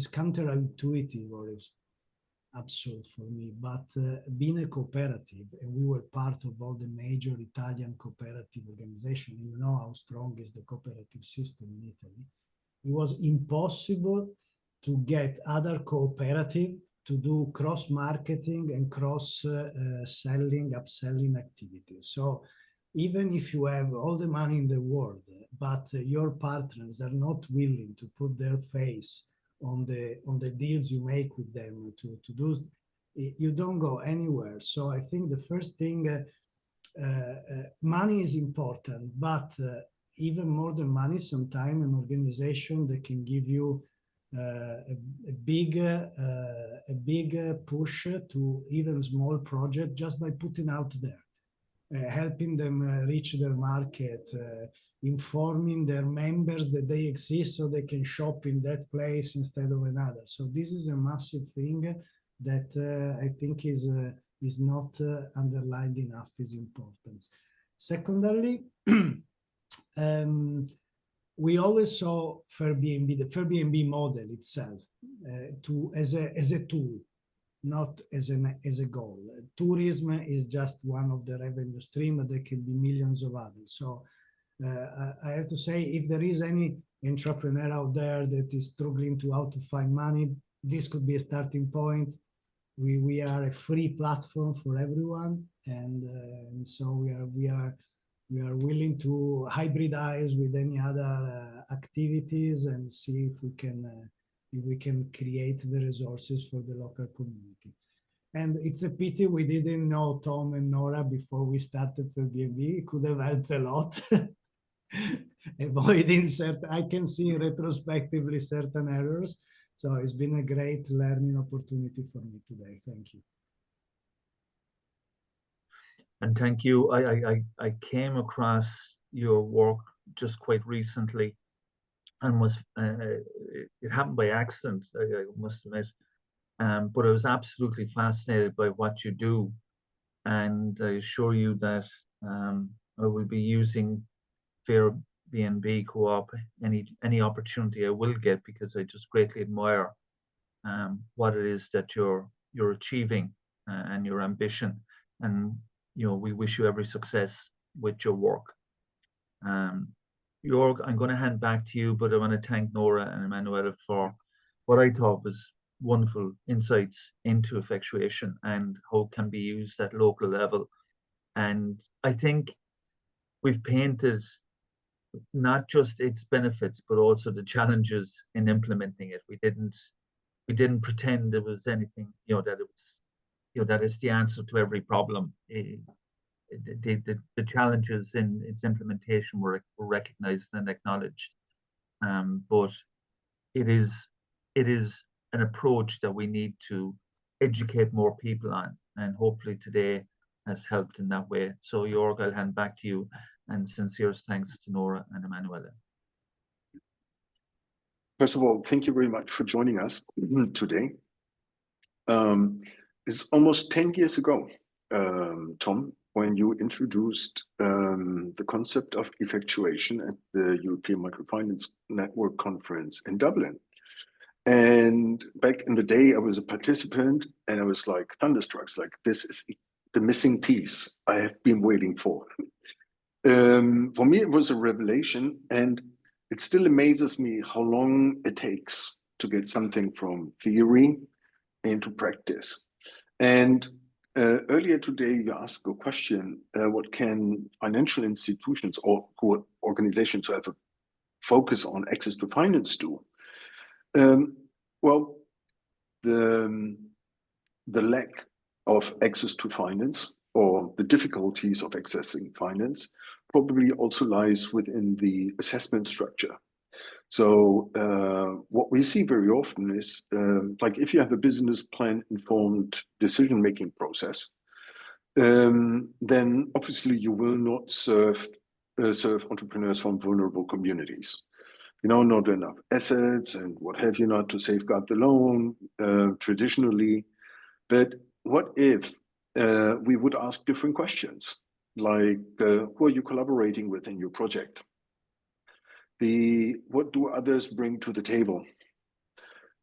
counterintuitive, or is absurd for me, but being a cooperative, and we were part of all the major Italian cooperative organizations, you know how strong is the cooperative system in Italy. It was impossible to get other cooperative to do cross-marketing and cross-selling, upselling activities. So even if you have all the money in the world, but your partners are not willing to put their face on the deals you make with them to do, you don't go anywhere. So I think the first thing, money is important, but even more than money, sometimes an organization that can give you a big push to even small project just by putting out there, helping them reach their market, informing their members that they exist so they can shop in that place instead of another. So this is a massive thing that I think is not underlined enough its importance. Secondarily, we always saw Fairbnb, the Fairbnb model itself, as a tool, not as a goal. Tourism is just one of the revenue streams. There can be millions of others. So I have to say, if there is any entrepreneur out there that is struggling to how to find money, this could be a starting point. We are a free platform for everyone, and so we are We are willing to hybridize with any other activities and see if we can create the resources for the local community. And it's a pity we didn't know Tom and Nora before we started for BNB. It could have helped a lot. Avoiding certain, I can see retrospectively certain errors. So it's been a great learning opportunity for me today. Thank you. And thank you. I came across your work just quite recently, and was it happened by accident, I must admit. But I was absolutely fascinated by what you do, and I assure you that I will be using Fair BNB Co-op any opportunity I will get, because I just greatly admire what it is that you're achieving, and your ambition. And we wish you every success with your work. Jörg, I'm going to hand back to you, but I want to thank Nora and Emanuela for what I thought was wonderful insights into effectuation and how it can be used at local level. And I think we've painted not just its benefits, but also the challenges in implementing it. We didn't pretend it was anything, that it was, that is the answer to every problem. The challenges in its implementation were recognized and acknowledged. But it is an approach that we need to educate more people on, and hopefully today has helped in that way. So Jörg, I'll hand back to you, and sincerest thanks to Nora and Emanuela. First of all, thank you very much for joining us today. It's almost 10 years ago, Tom, when you introduced the concept of effectuation at the European Microfinance Network Conference in Dublin. And back in the day, I was a participant, and I was like thunderstruck, like, this is the missing piece I have been waiting for. For me, it was a revelation, and it still amazes me how long it takes to get something from theory into practice. And earlier today, you asked a question, what can financial institutions or organizations who have a focus on access to finance do? Well, the lack of access to finance, or the difficulties of accessing finance, probably also lies within the assessment structure. So what we see very often is, like, if you have a business plan informed decision-making process, then obviously you will not serve entrepreneurs from vulnerable communities. Not enough assets and what have you, not to safeguard the loan traditionally. But what if we would ask different questions, like who are you collaborating with in your project? What do others bring to the table?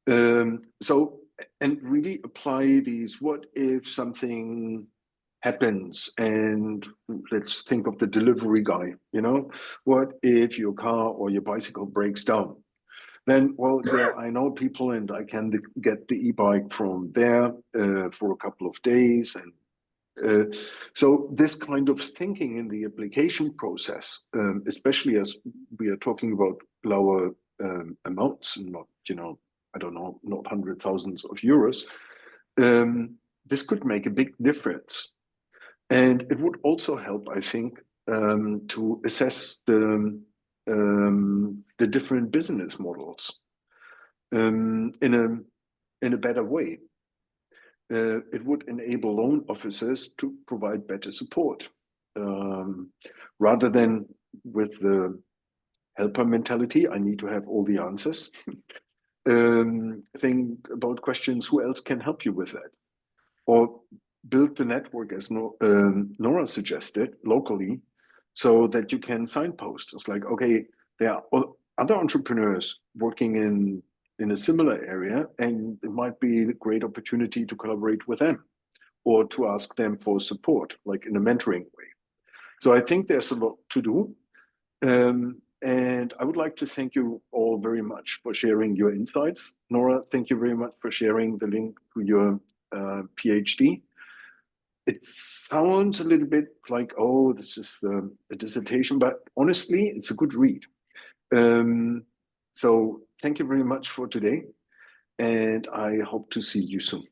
And really apply these, what if something happens, and let's think of the delivery guy, what if your car or your bicycle breaks down? Then, well, yeah, I know people, and I can get the e-bike from there for a couple of days. And so this kind of thinking in the application process, especially as we are talking about lower amounts, not, I don't know, not hundred thousands of euros, this could make a big difference. And it would also help, I think, to assess the different business models in a better way. It would enable loan officers to provide better support, rather than with the helper mentality, I need to have all the answers. Think about questions, who else can help you with that? Or build the network, as Nora suggested, locally, so that you can signpost. It's like, okay, there are other entrepreneurs working in a similar area, and it might be a great opportunity to collaborate with them, or to ask them for support, like in a mentoring way. So I think there's a lot to do. And I would like to thank you all very much for sharing your insights. Nora, thank you very much for sharing the link to your PhD. it sounds a little bit like, oh, this is a dissertation, but honestly, it's a good read. So thank you very much for today, and I hope to see you soon.